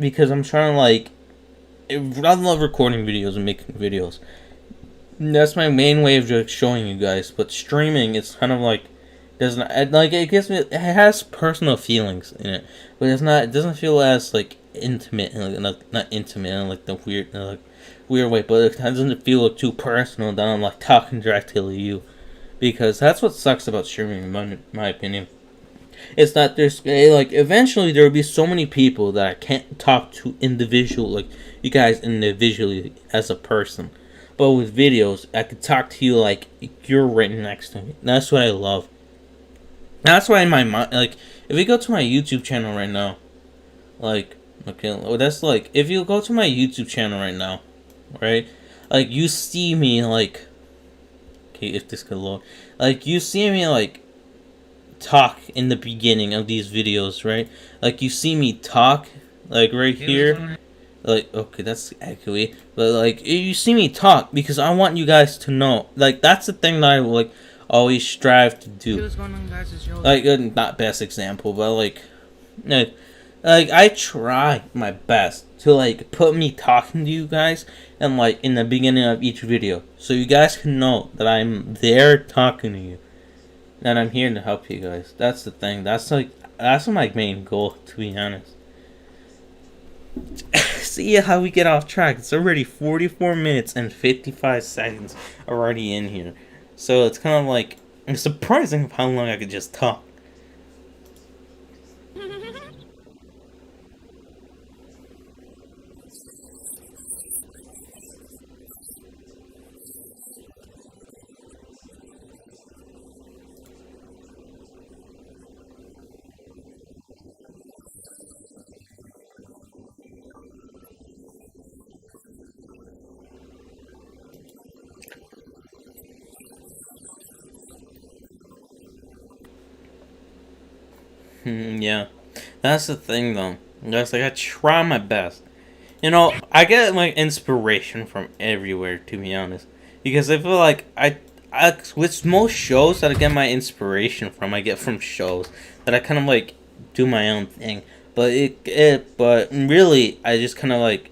Speaker 1: Because I'm trying to I love recording videos and making videos. That's my main way of just showing you guys. But streaming, it's kind of like it gives me, it has personal feelings in it, but it doesn't feel as like intimate, not intimate in like the weird way. But it doesn't feel too personal that I'm like talking directly to you, because that's what sucks about streaming, in my opinion. It's that there's like eventually there will be so many people that I can't talk to you guys individually as a person, but with videos I could talk to you like you're right next to me. That's what I love. That's why in my mind, like if we go to my YouTube channel right now, that's like if you go to my YouTube channel right now, right, like you see me like, okay, if this could load, like you see me like talk in the beginning of these videos, right? Like you see me talk like right here, like okay, that's accurate, but like you see me talk because I want you guys to know, like that's the thing that I like always strive to do. Like not best example, but like like I try my best to like put me talking to you guys and like in the beginning of each video, so you guys can know that I'm there talking to you, that I'm here to help you guys. That's the thing. That's my main goal, to be honest. See how we get off track. It's already 44 minutes and 55 seconds already in here, so it's kind of like it's surprising how long I could just talk. Yeah, that's the thing though. That's like I try my best. You know, I get like inspiration from everywhere, to be honest, because I feel like I with most shows that I get my inspiration from, I get from shows that I kind of like do my own thing. But really, I just kind of like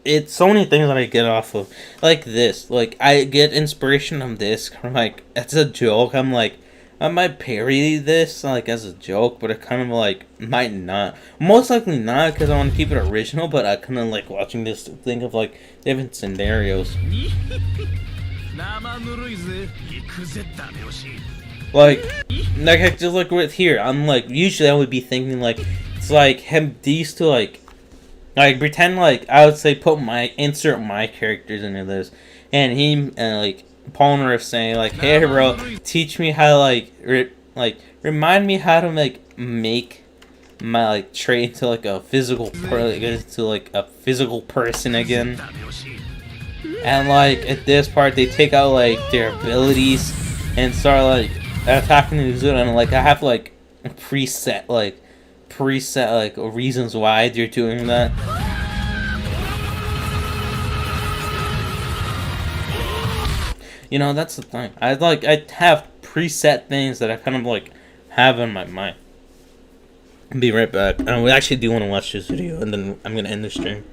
Speaker 1: it's so many things that I get off of, like this. Like I get inspiration from this. I'm like, it's a joke. I'm like, I might parody this like as a joke, but I kind of like might not. Most likely not, because I want to keep it original. But I kind of like watching this to think of like different scenarios. Like I just like with here. I'm like usually I would be thinking like it's like him these two like pretend like I would say insert my characters into this, and he like Polnareff saying like, hey bro, teach me how to remind me how to like make my like trait into like a physical physical person again. And like at this part they take out like their abilities and start like attacking Uzuna, and like I have like preset reasons why they're doing that. You know, that's the thing. I have preset things that I kind of like have in my mind. Be right back. We actually do want to watch this video, and then I'm gonna end the stream.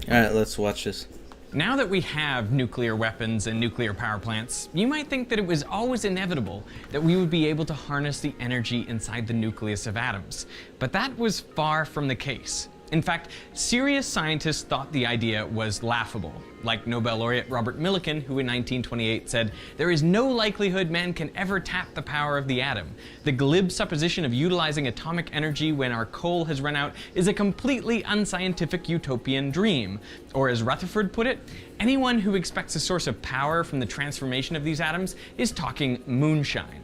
Speaker 1: Alright, let's watch this.
Speaker 7: Now that we have nuclear weapons and nuclear power plants, you might think that it was always inevitable that we would be able to harness the energy inside the nucleus of atoms. But that was far from the case. In fact, serious scientists thought the idea was laughable, like Nobel laureate Robert Millikan, who in 1928 said, "There is no likelihood man can ever tap the power of the atom. The glib supposition of utilizing atomic energy when our coal has run out is a completely unscientific utopian dream." Or as Rutherford put it, anyone who expects a source of power from the transformation of these atoms is talking moonshine.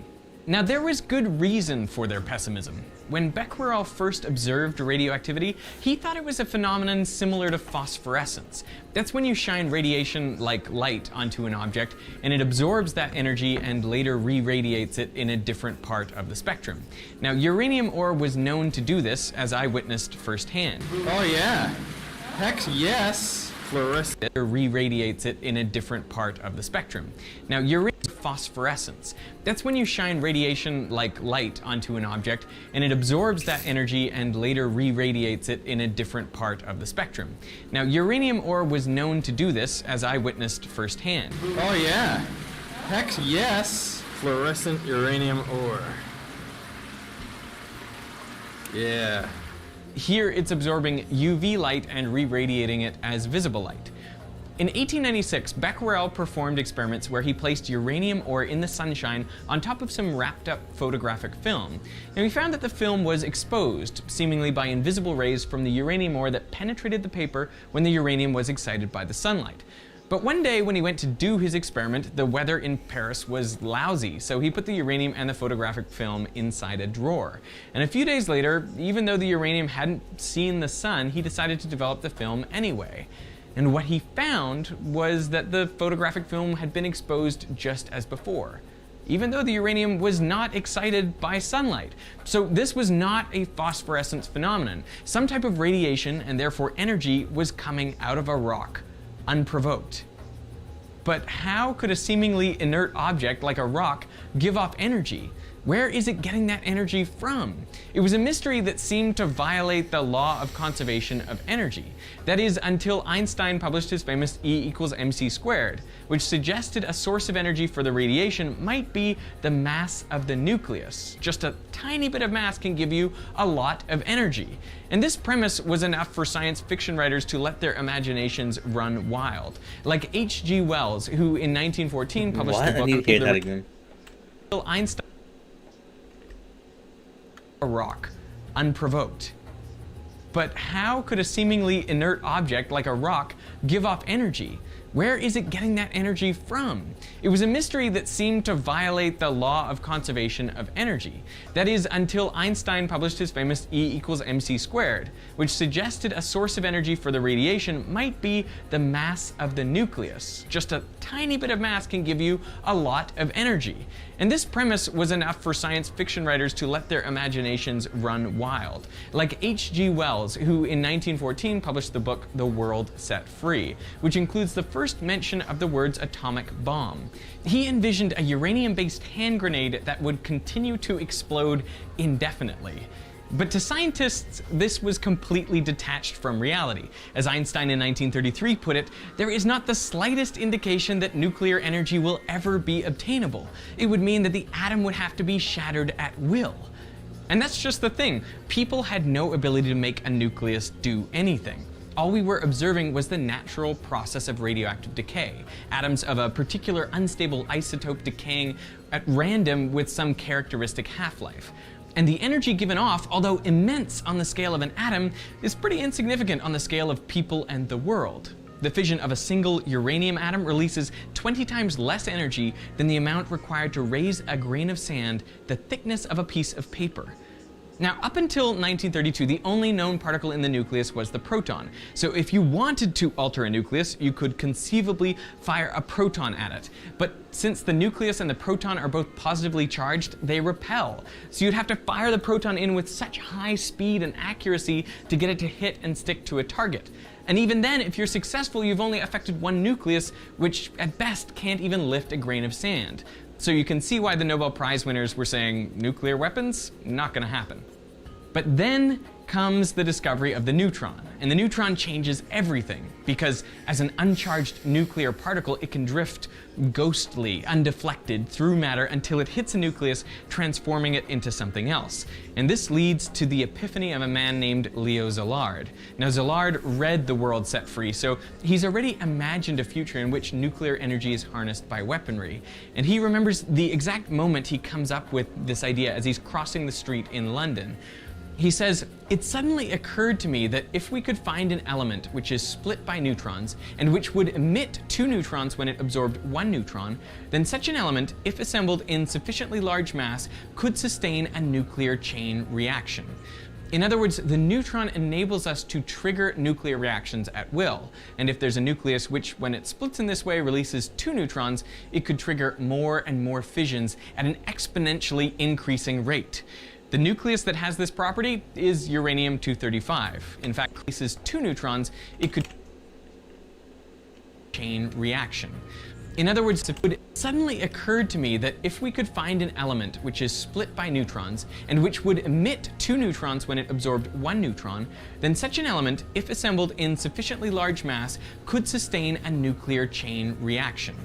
Speaker 7: Now, there was good reason for their pessimism. When Becquerel first observed radioactivity, he thought it was a phenomenon similar to phosphorescence. That's when you shine radiation like light onto an object, and it absorbs that energy and later re-radiates it in a different part of the spectrum. Now, uranium ore was known to do this, as I witnessed firsthand.
Speaker 8: Oh yeah. Heck yes. Fluorescent.
Speaker 7: Re-radiates it in a different part of the spectrum. Now, uranium phosphorescence. That's when you shine radiation like light onto an object, and it absorbs that energy and later re-radiates it in a different part of the spectrum. Now, uranium ore was known to do this, as I witnessed firsthand.
Speaker 8: Oh yeah. Heck yes. Fluorescent uranium ore. Yeah.
Speaker 7: Here it's absorbing UV light and re-radiating it as visible light. In 1896, Becquerel performed experiments where he placed uranium ore in the sunshine on top of some wrapped up photographic film. And he found that the film was exposed, seemingly by invisible rays from the uranium ore that penetrated the paper when the uranium was excited by the sunlight. But one day when he went to do his experiment, the weather in Paris was lousy, so he put the uranium and the photographic film inside a drawer. And a few days later, even though the uranium hadn't seen the sun, he decided to develop the film anyway. And what he found was that the photographic film had been exposed just as before, even though the uranium was not excited by sunlight. So this was not a phosphorescence phenomenon. Some type of radiation, and therefore energy, was coming out of a rock, unprovoked. But how could a seemingly inert object like a rock give off energy? Where is it getting that energy from? It was a mystery that seemed to violate the law of conservation of energy. That is, until Einstein published his famous E=mc², which suggested a source of energy for the radiation might be the mass of the nucleus. Just a tiny bit of mass can give you a lot of energy. And this premise was enough for science fiction writers to let their imaginations run wild. Like H.G. Wells, who in 1914 published the book
Speaker 1: I need to hear that again.
Speaker 7: Einstein. A rock, unprovoked. But how could a seemingly inert object like a rock give off energy? Where is it getting that energy from? It was a mystery that seemed to violate the law of conservation of energy. That is, until Einstein published his famous E=mc², which suggested a source of energy for the radiation might be the mass of the nucleus. Just a tiny bit of mass can give you a lot of energy. And this premise was enough for science fiction writers to let their imaginations run wild. Like H.G. Wells, who in 1914 published the book The World Set Free, which includes the first mention of the words atomic bomb. He envisioned a uranium-based hand grenade that would continue to explode indefinitely. But to scientists, this was completely detached from reality. As Einstein in 1933 put it, there is not the slightest indication that nuclear energy will ever be obtainable. It would mean that the atom would have to be shattered at will. And that's just the thing. People had no ability to make a nucleus do anything. All we were observing was the natural process of radioactive decay, atoms of a particular unstable isotope decaying at random with some characteristic half-life. And the energy given off, although immense on the scale of an atom, is pretty insignificant on the scale of people and the world. The fission of a single uranium atom releases 20 times less energy than the amount required to raise a grain of sand the thickness of a piece of paper. Now, up until 1932, the only known particle in the nucleus was the proton. So if you wanted to alter a nucleus, you could conceivably fire a proton at it. But since the nucleus and the proton are both positively charged, they repel. So you'd have to fire the proton in with such high speed and accuracy to get it to hit and stick to a target. And even then, if you're successful, you've only affected one nucleus, which at best can't even lift a grain of sand. So you can see why the Nobel Prize winners were saying, nuclear weapons? Not gonna happen. But then comes the discovery of the neutron, and the neutron changes everything because as an uncharged nuclear particle, it can drift ghostly, undeflected through matter until it hits a nucleus, transforming it into something else. And this leads to the epiphany of a man named Leo Szilard. Now, Szilard read The World Set Free, so he's already imagined a future in which nuclear energy is harnessed by weaponry. And he remembers the exact moment he comes up with this idea as he's crossing the street in London. He says, "It suddenly occurred to me that if we could find an element which is split by neutrons and which would emit 2 neutrons when it absorbed 1 neutron, then such an element, if assembled in sufficiently large mass, could sustain a nuclear chain reaction." In other words, the neutron enables us to trigger nuclear reactions at will. And if there's a nucleus which, when it splits in this way, releases 2 neutrons, it could trigger more and more fissions at an exponentially increasing rate. The nucleus that has this property is uranium-235. In fact, releases 2 neutrons, it could chain reaction. In other words, it would suddenly occurred to me that if we could find an element which is split by neutrons and which would emit 2 neutrons when it absorbed 1 neutron, then such an element, if assembled in sufficiently large mass, could sustain a nuclear chain reaction.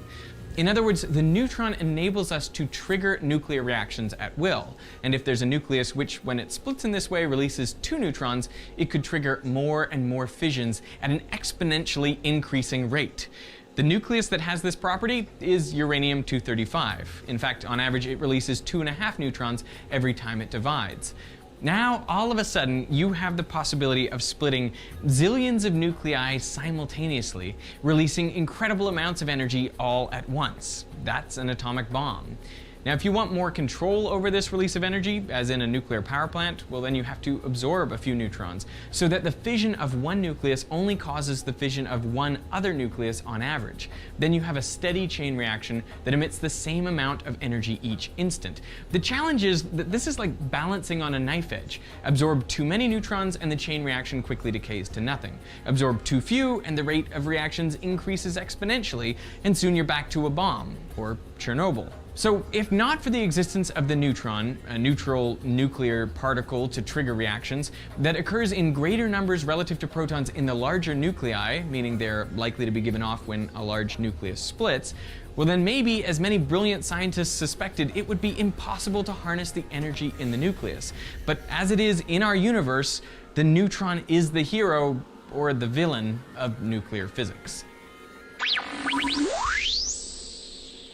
Speaker 7: In other words, the neutron enables us to trigger nuclear reactions at will. And if there's a nucleus which, when it splits in this way, releases 2 neutrons, it could trigger more and more fissions at an exponentially increasing rate. The nucleus that has this property is uranium-235. In fact, on average, it releases 2.5 neutrons every time it divides. Now, all of a sudden, you have the possibility of splitting zillions of nuclei simultaneously, releasing incredible amounts of energy all at once. That's an atomic bomb. Now, if you want more control over this release of energy, as in a nuclear power plant, well, then you have to absorb a few neutrons, so that the fission of one nucleus only causes the fission of one other nucleus on average. Then you have a steady chain reaction that emits the same amount of energy each instant. The challenge is that this is like balancing on a knife edge. Absorb too many neutrons and the chain reaction quickly decays to nothing. Absorb too few and the rate of reactions increases exponentially, and soon you're back to a bomb, or Chernobyl. So if not for the existence of the neutron, a neutral nuclear particle to trigger reactions, that occurs in greater numbers relative to protons in the larger nuclei, meaning they're likely to be given off when a large nucleus splits, well then maybe, as many brilliant scientists suspected, it would be impossible to harness the energy in the nucleus. But as it is in our universe, the neutron is the hero, or the villain, of nuclear physics.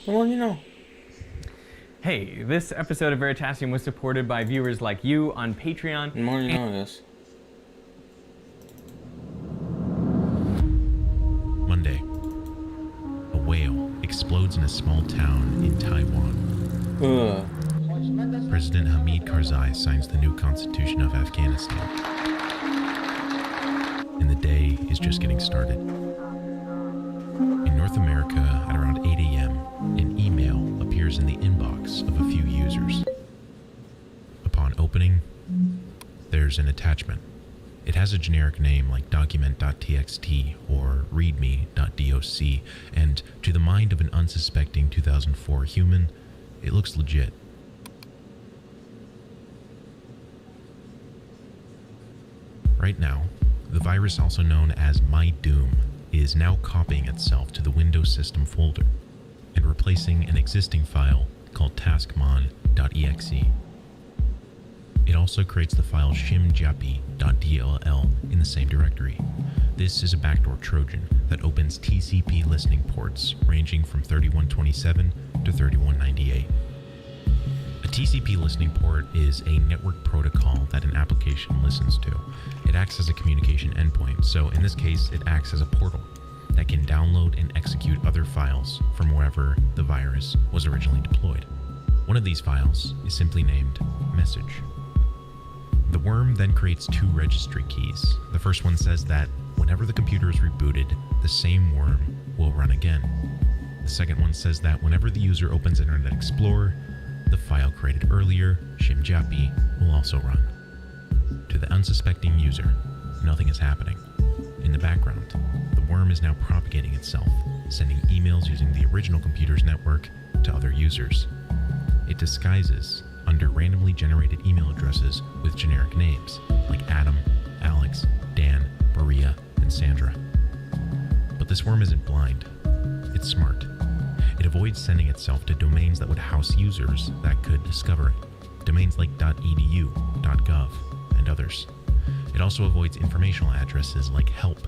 Speaker 1: Well, you know.
Speaker 7: Hey, this episode of Veritasium was supported by viewers like you on Patreon.
Speaker 1: The more you know this.
Speaker 9: Monday. A whale explodes in a small town in Taiwan. President Hamid Karzai signs the new constitution of Afghanistan. And the day is just getting started. In North America, at around 8 a.m., an email appears in the inbox of a few users. Upon opening, there's an attachment. It has a generic name like document.txt or readme.doc, and to the mind of an unsuspecting 2004 human, it looks legit. Right now, the virus, also known as My Doom, is now copying itself to the Windows system folder and replacing an existing file called taskmon.exe. It also creates the file shimjapi.dll in the same directory. This is a backdoor Trojan that opens TCP listening ports ranging from 3127 to 3198. A TCP listening port is a network protocol that an application listens to. It acts as a communication endpoint, so in this case, it acts as a portal that can download and execute other files from wherever the virus was originally deployed. One of these files is simply named message. The worm then creates 2 registry keys. The first one says that whenever the computer is rebooted, the same worm will run again. The second one says that whenever the user opens Internet Explorer, the file created earlier, shimjapi, will also run. To the unsuspecting user, nothing is happening. In the background, the worm is now propagating itself, sending emails using the original computer's network to other users. It disguises under randomly generated email addresses with generic names like Adam, Alex, Dan, Maria, and Sandra. But this worm isn't blind. It's smart. It avoids sending itself to domains that would house users that could discover it. Domains like .edu, .gov, and others. It also avoids informational addresses like help@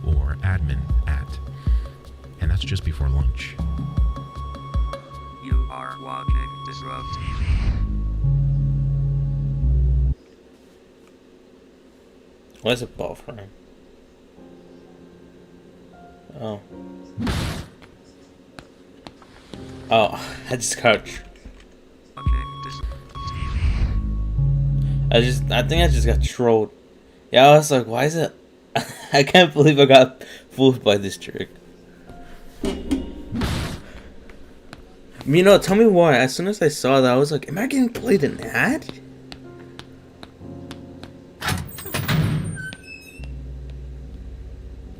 Speaker 9: or admin@. And that's just before lunch.
Speaker 5: You are watching Disrupt TV.
Speaker 1: Why is it buffering? Oh. Oh, I just got. I think I just got trolled. Yeah, I was like, why is it? I can't believe I got fooled by this trick. You know, tell me why. As soon as I saw that, I was like, am I getting played an ad?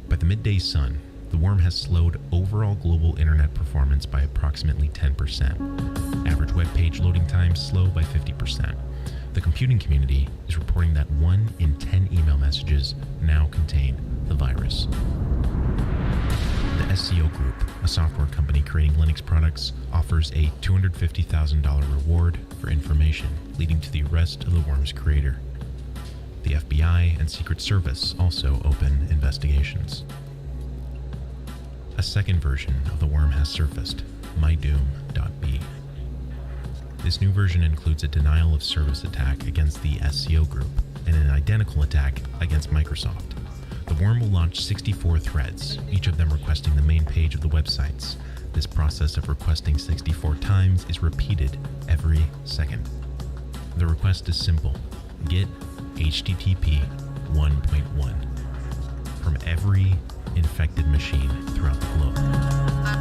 Speaker 9: By the midday sun, the worm has slowed overall global internet performance by approximately 10%. Average web page loading times slow by 50%. The computing community is reporting that 1 in 10 email messages now contain the virus. The SCO Group, a software company creating Linux products, offers a $250,000 reward for information leading to the arrest of the worm's creator. The FBI and Secret Service also open investigations. A second version of the worm has surfaced, mydoom.b. This new version includes a denial of service attack against the SCO Group and an identical attack against Microsoft. The worm will launch 64 threads, each of them requesting the main page of the websites. This process of requesting 64 times is repeated every second. The request is simple: get HTTP 1.1 from every infected machine throughout the globe.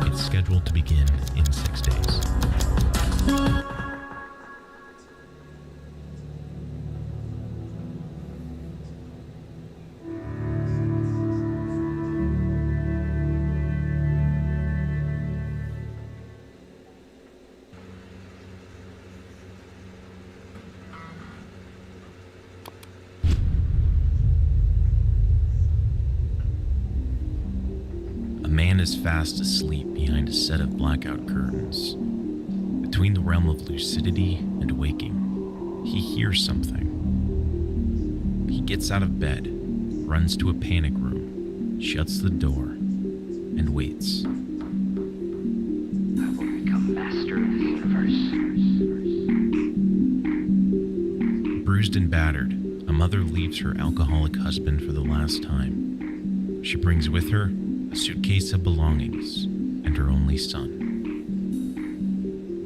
Speaker 9: It's scheduled to begin in 6 days. A man is fast asleep behind a set of blackout curtains. Between the realm of lucidity and waking, he hears something. He gets out of bed, runs to a panic room, shuts the door, and waits.
Speaker 5: I will become master of the universe.
Speaker 9: Bruised and battered, a mother leaves her alcoholic husband for the last time. She brings with her a suitcase of belongings and her only son.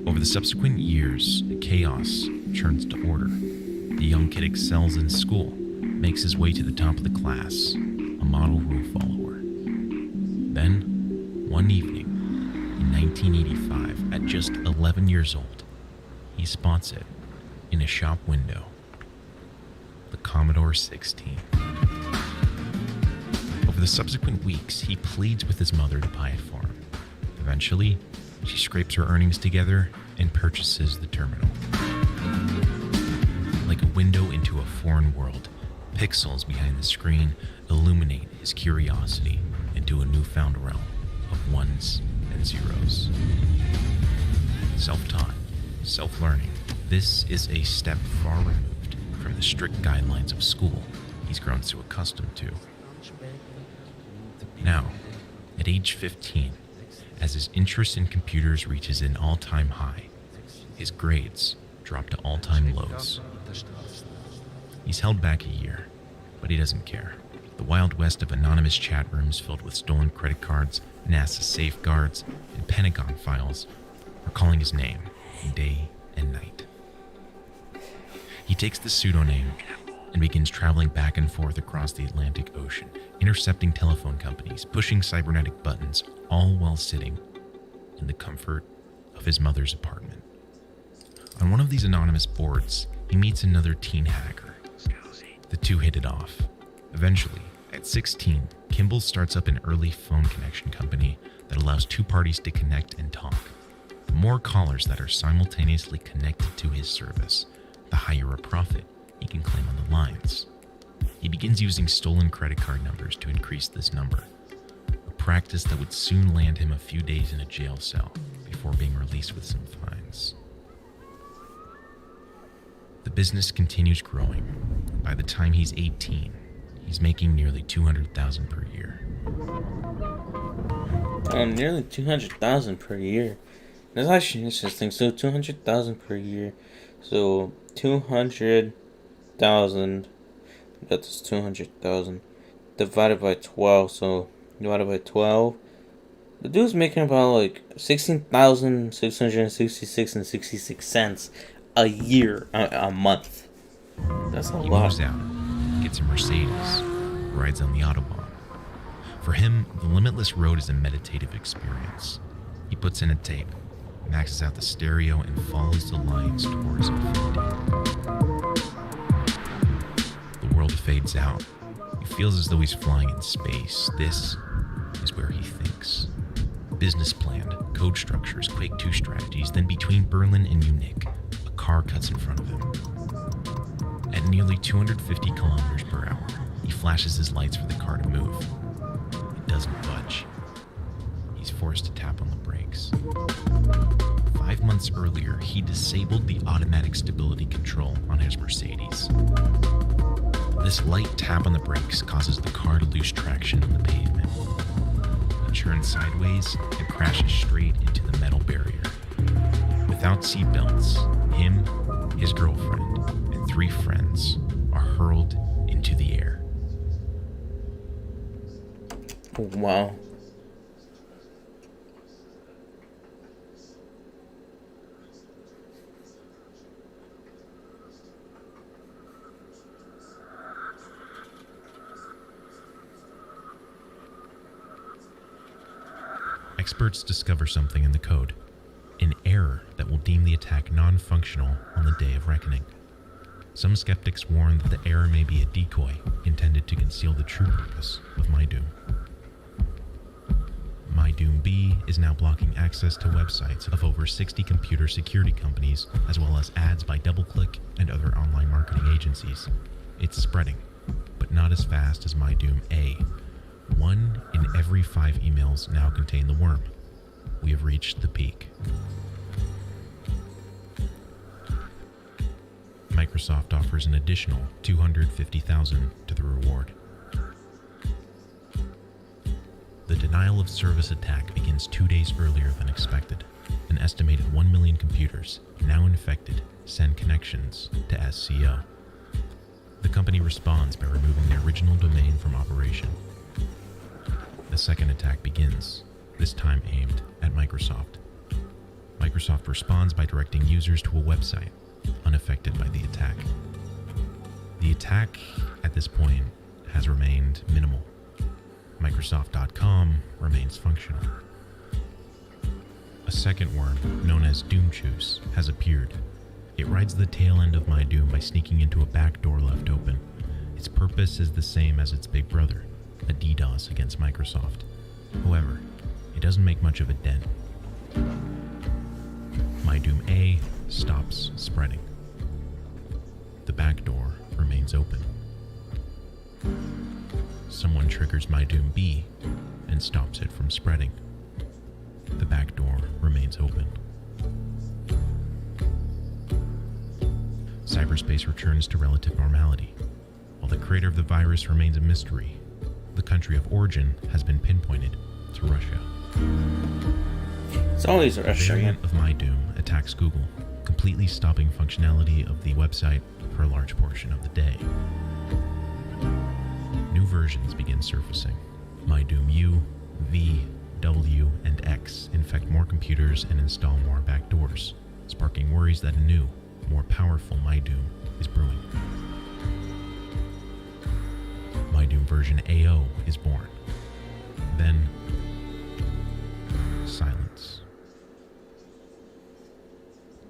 Speaker 9: Over the subsequent years, chaos turns to order. The young kid excels in school, makes his way to the top of the class, a model rule follower. Then, one evening, in 1985, at just 11 years old, he spots it in a shop window. The Commodore 16. Over the subsequent weeks, he pleads with his mother to buy it for him. Eventually, she scrapes her earnings together and purchases the terminal. Like a window into a foreign world, pixels behind the screen illuminate his curiosity into a newfound realm of ones and zeros. Self-taught, self-learning, this is a step far removed from the strict guidelines of school he's grown so accustomed to. Now, at age 15, as his interest in computers reaches an all-time high, his grades drop to all-time lows. He's held back a year, but he doesn't care. The Wild West of anonymous chat rooms filled with stolen credit cards, NASA safeguards, and Pentagon files are calling his name day and night. He takes the pseudonym and begins traveling back and forth across the Atlantic Ocean, intercepting telephone companies, pushing cybernetic buttons, all while sitting in the comfort of his mother's apartment. On one of these anonymous boards, he meets another teen hacker. The two hit it off. Eventually, at 16, Kimball starts up an early phone connection company that allows two parties to connect and talk. The more callers that are simultaneously connected to his service, the higher a profit he can claim on the lines. He begins using stolen credit card numbers to increase this number, a practice that would soon land him a few days in a jail cell before being released with some fines. The business continues growing. By the time he's 18, he's making nearly $200,000 per year.
Speaker 1: Nearly 200,000 per year. That's actually interesting. So 200,000 per year. So 200,000. That's 200,000 divided by 12. So divided by 12. The dude's making about like 16,666 and 66 cents a year, a month. That's a lot.
Speaker 9: He moves out, gets a Mercedes, rides on the Autobahn. For him, the limitless road is a meditative experience. He puts in a tape, maxes out the stereo, and follows the lines towards infinity. The world fades out. He feels as though he's flying in space. This is where he thinks. Business plan, code structures, Quake 2 strategies, then between Berlin and Munich, a car cuts in front of him. At nearly 250 kilometers per hour, he flashes his lights for the car to move. It doesn't budge. He's forced to tap on the brakes. 5 months earlier, he disabled the automatic stability control on his Mercedes. This light tap on the brakes causes the car to lose traction on the pavement. It turns sideways and crashes straight into the metal barrier. Without seatbelts, him, his girlfriend, and 3 friends are hurled into the air.
Speaker 1: Wow.
Speaker 9: Experts discover something in the code, an error that will deem the attack non-functional on the day of reckoning. Some skeptics warn that the error may be a decoy intended to conceal the true purpose of MyDoom. MyDoom B is now blocking access to websites of over 60 computer security companies, as well as ads by DoubleClick and other online marketing agencies. It's spreading, but not as fast as MyDoom A. 1 in every 5 emails now contain the worm. We have reached the peak. Microsoft offers an additional $250,000 to the reward. The denial of service attack begins 2 days earlier than expected. An estimated 1 million computers, now infected, send connections to SCO. The company responds by removing the original domain from operation. The second attack begins, this time aimed at Microsoft. Microsoft responds by directing users to a website, unaffected by the attack. The attack, at this point, has remained minimal. Microsoft.com remains functional. A second worm, known as Doomjuice, has appeared. It rides the tail end of MyDoom by sneaking into a back door left open. Its purpose is the same as its big brother, a DDoS against Microsoft. However, it doesn't make much of a dent. MyDoom A stops spreading. The back door remains open. Someone triggers MyDoom B and stops it from spreading. The back door remains open. Cyberspace returns to relative normality. While the creator of the virus remains a mystery, the country of origin has been pinpointed to Russia.
Speaker 1: It's always
Speaker 9: A
Speaker 1: Russia.
Speaker 9: variant of MyDoom attacks Google, completely stopping functionality of the website for a large portion of the day. New versions begin surfacing. MyDoom U, V, W, and X infect more computers and install more backdoors, sparking worries that a new, more powerful MyDoom is brewing. MyDoom version AO is born. Then, silence.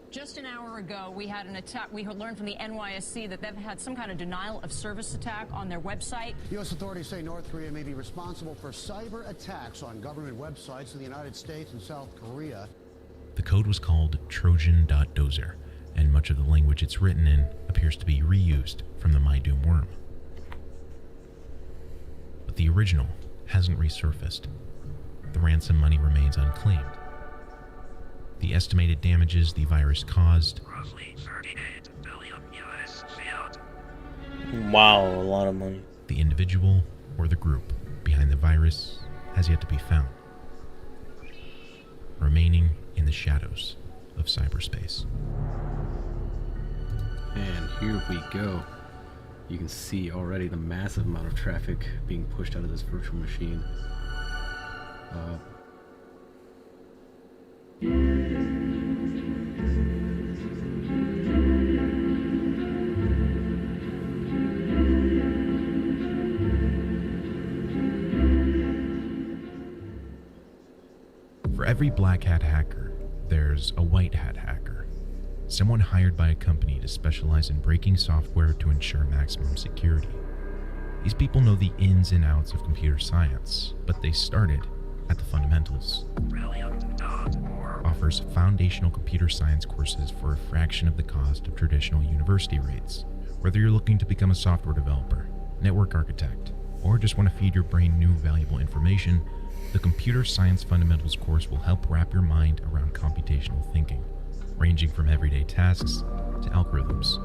Speaker 10: Just an hour ago, we had an attack. We had learned from the NYSC that they've had some kind of denial of service attack on their website.
Speaker 11: U.S. authorities say North Korea may be responsible for cyber attacks on government websites in the United States and South Korea.
Speaker 9: The code was called Trojan.dozer, and much of the language it's written in appears to be reused from the My Doom worm. But the original hasn't resurfaced. The ransom money remains unclaimed. The estimated damages the virus caused, roughly $38 billion US fiat.
Speaker 1: Wow, a lot of money.
Speaker 9: The individual or the group behind the virus has yet to be found, remaining in the shadows of cyberspace.
Speaker 8: And here we go. You can see already the massive amount of traffic being pushed out of this virtual machine.
Speaker 9: For every black hat hacker, there's a white hat hacker. Someone hired by a company to specialize in breaking software to ensure maximum security. These people know the ins and outs of computer science, but they started at the fundamentals. Brilliant.org offers foundational computer science courses for a fraction of the cost of traditional university rates. Whether you're looking to become a software developer, network architect, or just want to feed your brain new valuable information, the Computer Science Fundamentals course will help wrap your mind around computational thinking, ranging from everyday tasks to algorithms.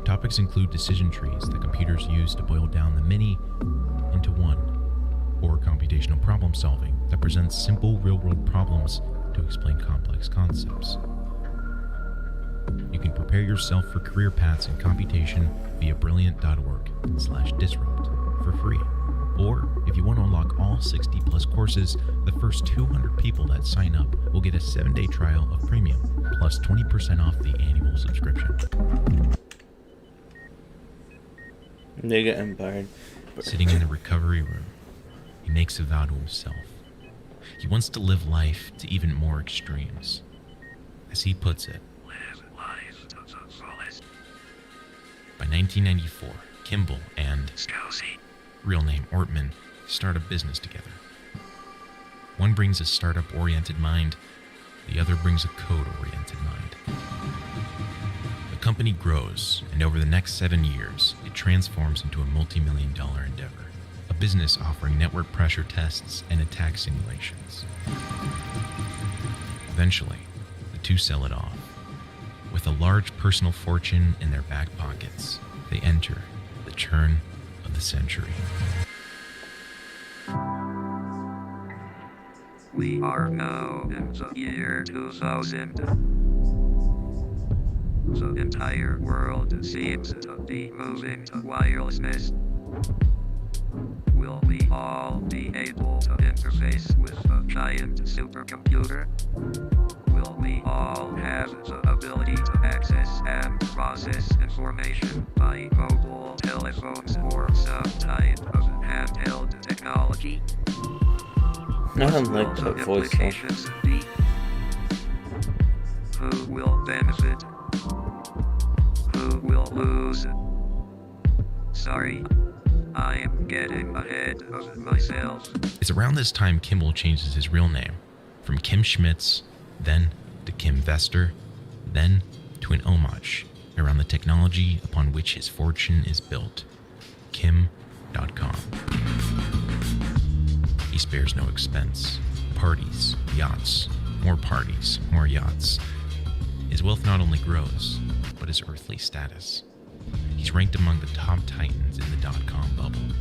Speaker 9: Topics include decision trees that computers use to boil down the many into one, or computational problem solving that presents simple real-world problems to explain complex concepts. You can prepare yourself for career paths in computation via brilliant.org/disrupt for free. Or, if you want to unlock all 60 plus courses, the first 200 people that sign up will get a 7-day trial of premium, plus 20% off the annual subscription.
Speaker 1: They get empowered.
Speaker 9: Sitting in the recovery room, he makes a vow to himself. He wants to live life to even more extremes. As he puts it, live life to the fullest. By 1994, Kimball and Scousy, real name Ortman, start a business together. One brings a startup-oriented mind, the other brings a code-oriented mind. The company grows, and over the next 7 years, it transforms into a multi-million-dollar endeavor, a business offering network pressure tests and attack simulations. Eventually, the two sell it off. With a large personal fortune in their back pockets, they enter the turn of the century.
Speaker 12: We are now in the year 2000. The entire world seems to be moving to wirelessness. Will we all be able to interface with a giant supercomputer? Will we all have the ability to access and process information by mobile telephones or some type of handheld technology?
Speaker 1: I don't like that voice.
Speaker 12: Who will benefit? Who will lose? Sorry, I am getting ahead of myself.
Speaker 9: It's around this time Kimball changes his real name, from Kim Schmitz, then to Kim Vester, then to an homage around the technology upon which his fortune is built, Kim.com. He spares no expense. Parties, yachts, more parties, more yachts. His wealth not only grows, but his earthly status. He's ranked among the top titans in the dot-com bubble,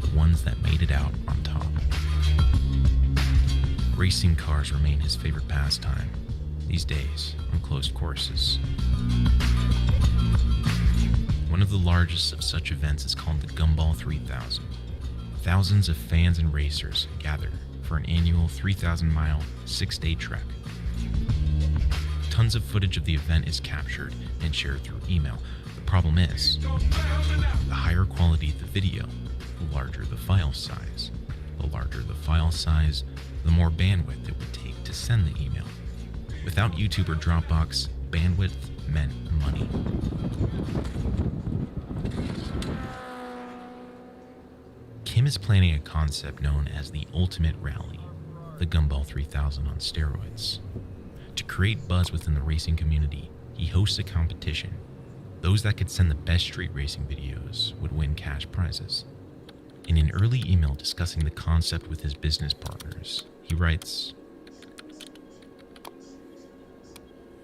Speaker 9: the ones that made it out on top. Racing cars remain his favorite pastime, these days on closed courses. One of the largest of such events is called the Gumball 3000. Thousands of fans and racers gather for an annual 3,000-mile, 6-day trek. Tons of footage of the event is captured and shared through email. The problem is, the higher quality the video, the larger the file size. The larger the file size, the more bandwidth it would take to send the email. Without YouTube or Dropbox, bandwidth meant money. Kim is planning a concept known as the Ultimate Rally, the Gumball 3000 on steroids. To create buzz within the racing community, he hosts a competition. Those that could send the best street racing videos would win cash prizes. In an early email discussing the concept with his business partners, he writes,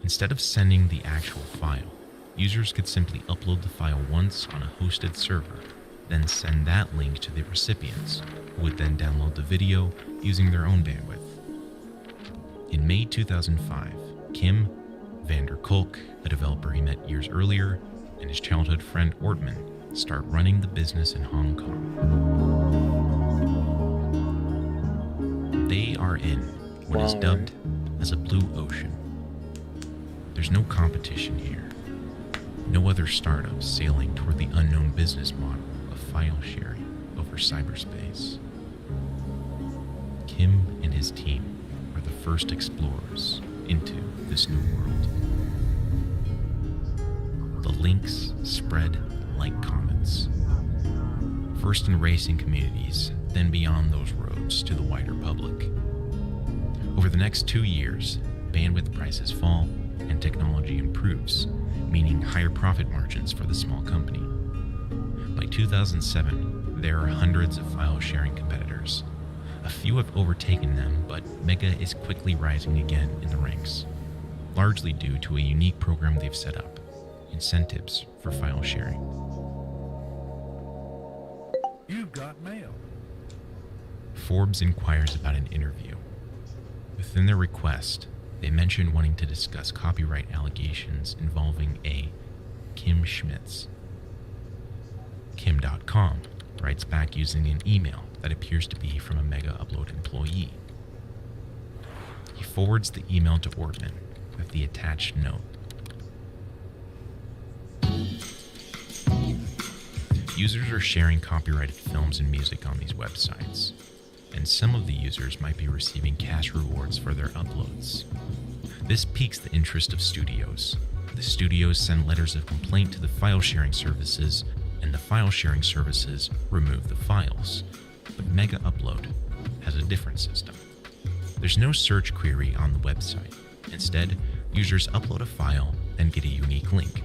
Speaker 9: "Instead of sending the actual file, users could simply upload the file once on a hosted server, then send that link to the recipients, who would then download the video using their own bandwidth." In May 2005, Kim, Vander Kolk, a developer he met years earlier, and his childhood friend Ortman start running the business in Hong Kong. They are in what is dubbed as a blue ocean. There's no competition here. No other startups sailing toward the unknown business model of file sharing over cyberspace. Kim and his team are the first explorers into this new world. The links spread like comets. First in racing communities, then beyond those roads to the wider public. Over the next 2 years, bandwidth prices fall and technology improves, meaning higher profit margins for the small company. By 2007, there are hundreds of file-sharing competitors. A few have overtaken them, but Mega is quickly rising again in the ranks, largely due to a unique program they've set up, incentives for file sharing.
Speaker 4: You've got mail.
Speaker 9: Forbes inquires about an interview. Within their request, they mention wanting to discuss copyright allegations involving a Kim Schmitz. Kim.com writes back using an email that appears to be from a Mega Upload employee. He forwards the email to Ortman with the attached note. Users are sharing copyrighted films and music on these websites, and some of the users might be receiving cash rewards for their uploads. This piques the interest of studios. The studios send letters of complaint to the file sharing services, and the file sharing services remove the files. But Mega Upload has a different system. There's no search query on the website. Instead, users upload a file and get a unique link.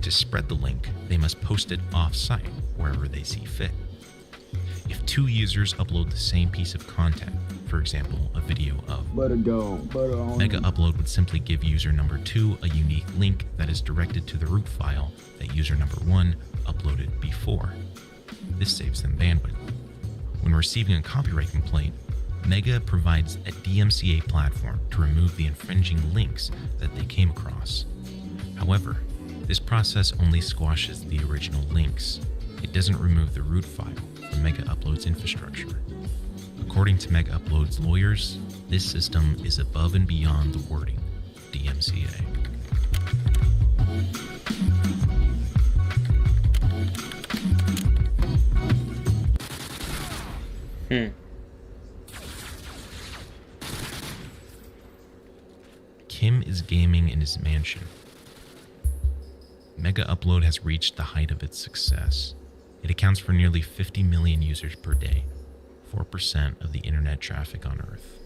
Speaker 9: To spread the link, they must post it off-site, wherever they see fit. If 2 users upload the same piece of content, for example, a video of Mega Upload would simply give user number 2 a unique link that is directed to the root file that user number 1 uploaded before. This saves them bandwidth. When receiving a copyright complaint, Mega provides a DMCA platform to remove the infringing links that they came across. However, this process only squashes the original links. It doesn't remove the root file from Mega Upload's infrastructure. According to Mega Upload's lawyers, this system is above and beyond the wording DMCA. Kim is gaming in his mansion. Mega Upload has reached the height of its success. It accounts for nearly 50 million users per day, 4% of the internet traffic on Earth.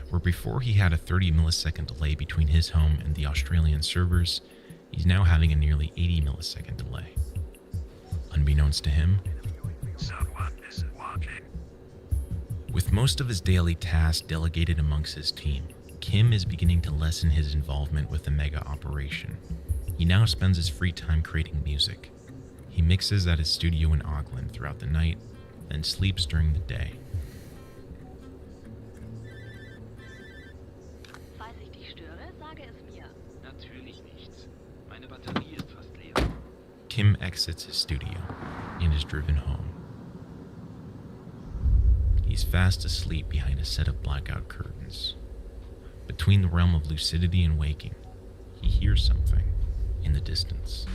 Speaker 9: Where before he had a 30 millisecond delay between his home and the Australian servers, he's now having a nearly 80 millisecond delay. Unbeknownst to him,
Speaker 12: Someone is watching.
Speaker 9: with most of his daily tasks delegated amongst his team, Kim is beginning to lessen his involvement with the Mega operation. He now spends his free time creating music. He mixes at his studio in Auckland throughout the night, and sleeps during the day.
Speaker 13: Falls ich dich störe, sage es mir. Natürlich nicht. Meine Batterie ist fast leer.
Speaker 9: Kim exits his studio and is driven home. He's fast asleep behind a set of blackout curtains. Between the realm of lucidity and waking, he hears something in the distance.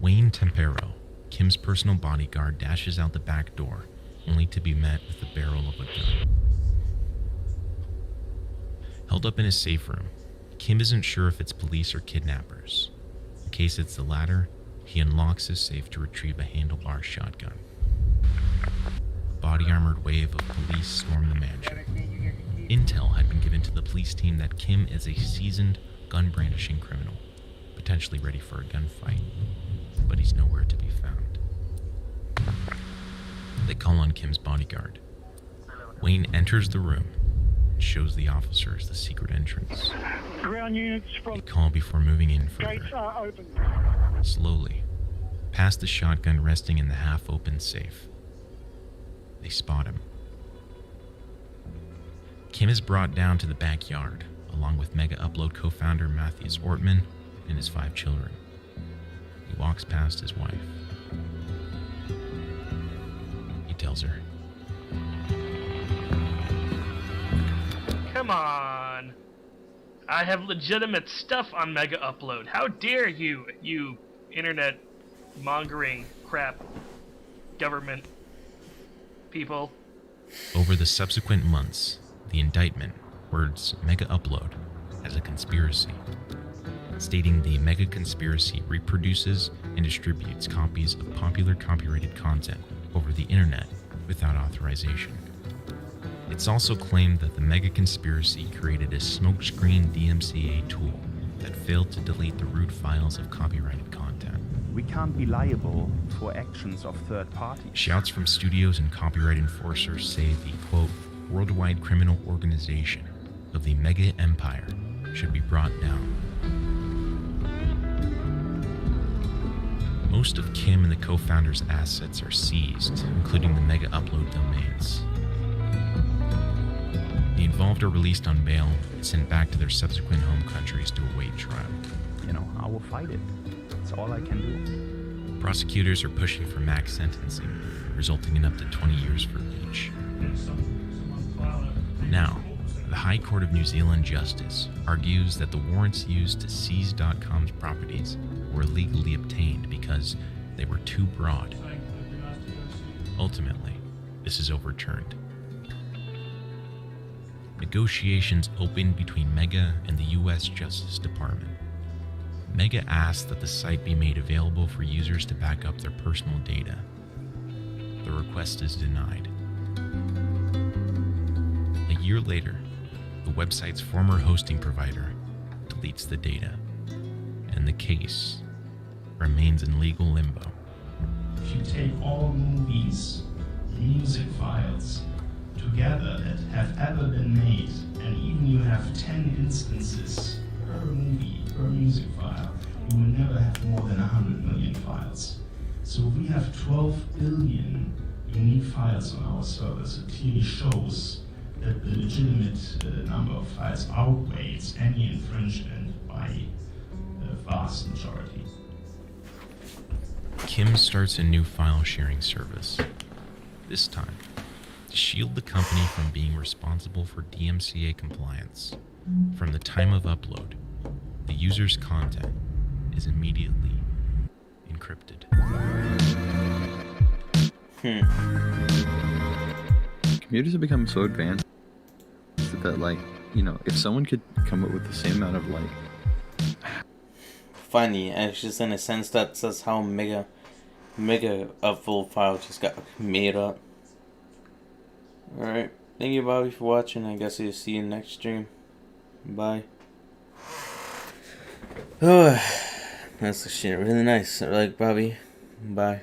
Speaker 9: Wayne Tempero, Kim's personal bodyguard, dashes out the back door, only to be met with the barrel of a gun. Held up in his safe room, Kim isn't sure if it's police or kidnappers. In case it's the latter, he unlocks his safe to retrieve a handlebar shotgun. A body-armored wave of police storm the mansion. Intel had been given to the police team that Kim is a seasoned gun-brandishing criminal, potentially ready for a gunfight, but he's nowhere to be found. They call on Kim's bodyguard. Wayne enters the room and shows the officers the secret entrance.
Speaker 14: Ground units
Speaker 9: They
Speaker 14: from
Speaker 9: call before moving in
Speaker 14: gates
Speaker 9: further,
Speaker 14: are open.
Speaker 9: slowly, past the shotgun resting in the half-open safe. They spot him. Kim is brought down to the backyard, along with Mega Upload co-founder Matthias Ortman and his 5 children. He walks past his wife. He tells her,
Speaker 15: Come on. I have legitimate stuff on Mega Upload. How dare you, you internet mongering crap government people.
Speaker 9: over the subsequent months, the indictment words Mega Upload as a conspiracy, stating the Mega Conspiracy reproduces and distributes copies of popular copyrighted content over the internet without authorization. It's also claimed that the Mega Conspiracy created a smokescreen DMCA tool that failed to delete the root files of copyrighted content.
Speaker 16: We can't be liable for actions of third parties.
Speaker 9: Shouts from studios and copyright enforcers say the, quote, worldwide criminal organization of the Mega Empire should be brought down. Most of Kim and the co-founders' assets are seized, including the Mega Upload domains. The involved are released on bail and sent back to their subsequent home countries to await trial.
Speaker 16: You know, I will fight it. That's all I can do.
Speaker 9: Prosecutors are pushing for max sentencing, resulting in up to 20 years for each. Now, the High Court of New Zealand Justice argues that the warrants used to seize .com's properties were illegally obtained because they were too broad. Ultimately, this is overturned. Negotiations opened between Mega and the US Justice Department. Mega asked that the site be made available for users to back up their personal data. The request is denied. A year later, the website's former hosting provider deletes the data, and the case remains in legal limbo.
Speaker 17: If you take all movies, music files together that have ever been made, and even you have 10 instances per movie, per music file, you will never have more than 100 million files. So we have 12 billion unique files on our servers. It clearly shows that the legitimate number of files outweighs any infringement by a vast majority.
Speaker 9: Kim starts a new file sharing service. This time, to shield the company from being responsible for DMCA compliance. From the time of upload, the user's content is immediately encrypted.
Speaker 18: Computers have become so advanced that, like, you know, if someone could come up with the same amount of, like...
Speaker 1: Funny, and it's just in a sense that's how Mega Upload file just got made up. Alright, thank you Bobby for watching. I guess I'll see you next stream. Bye. Oh, that's the shit, really nice. I like Bobby. Bye.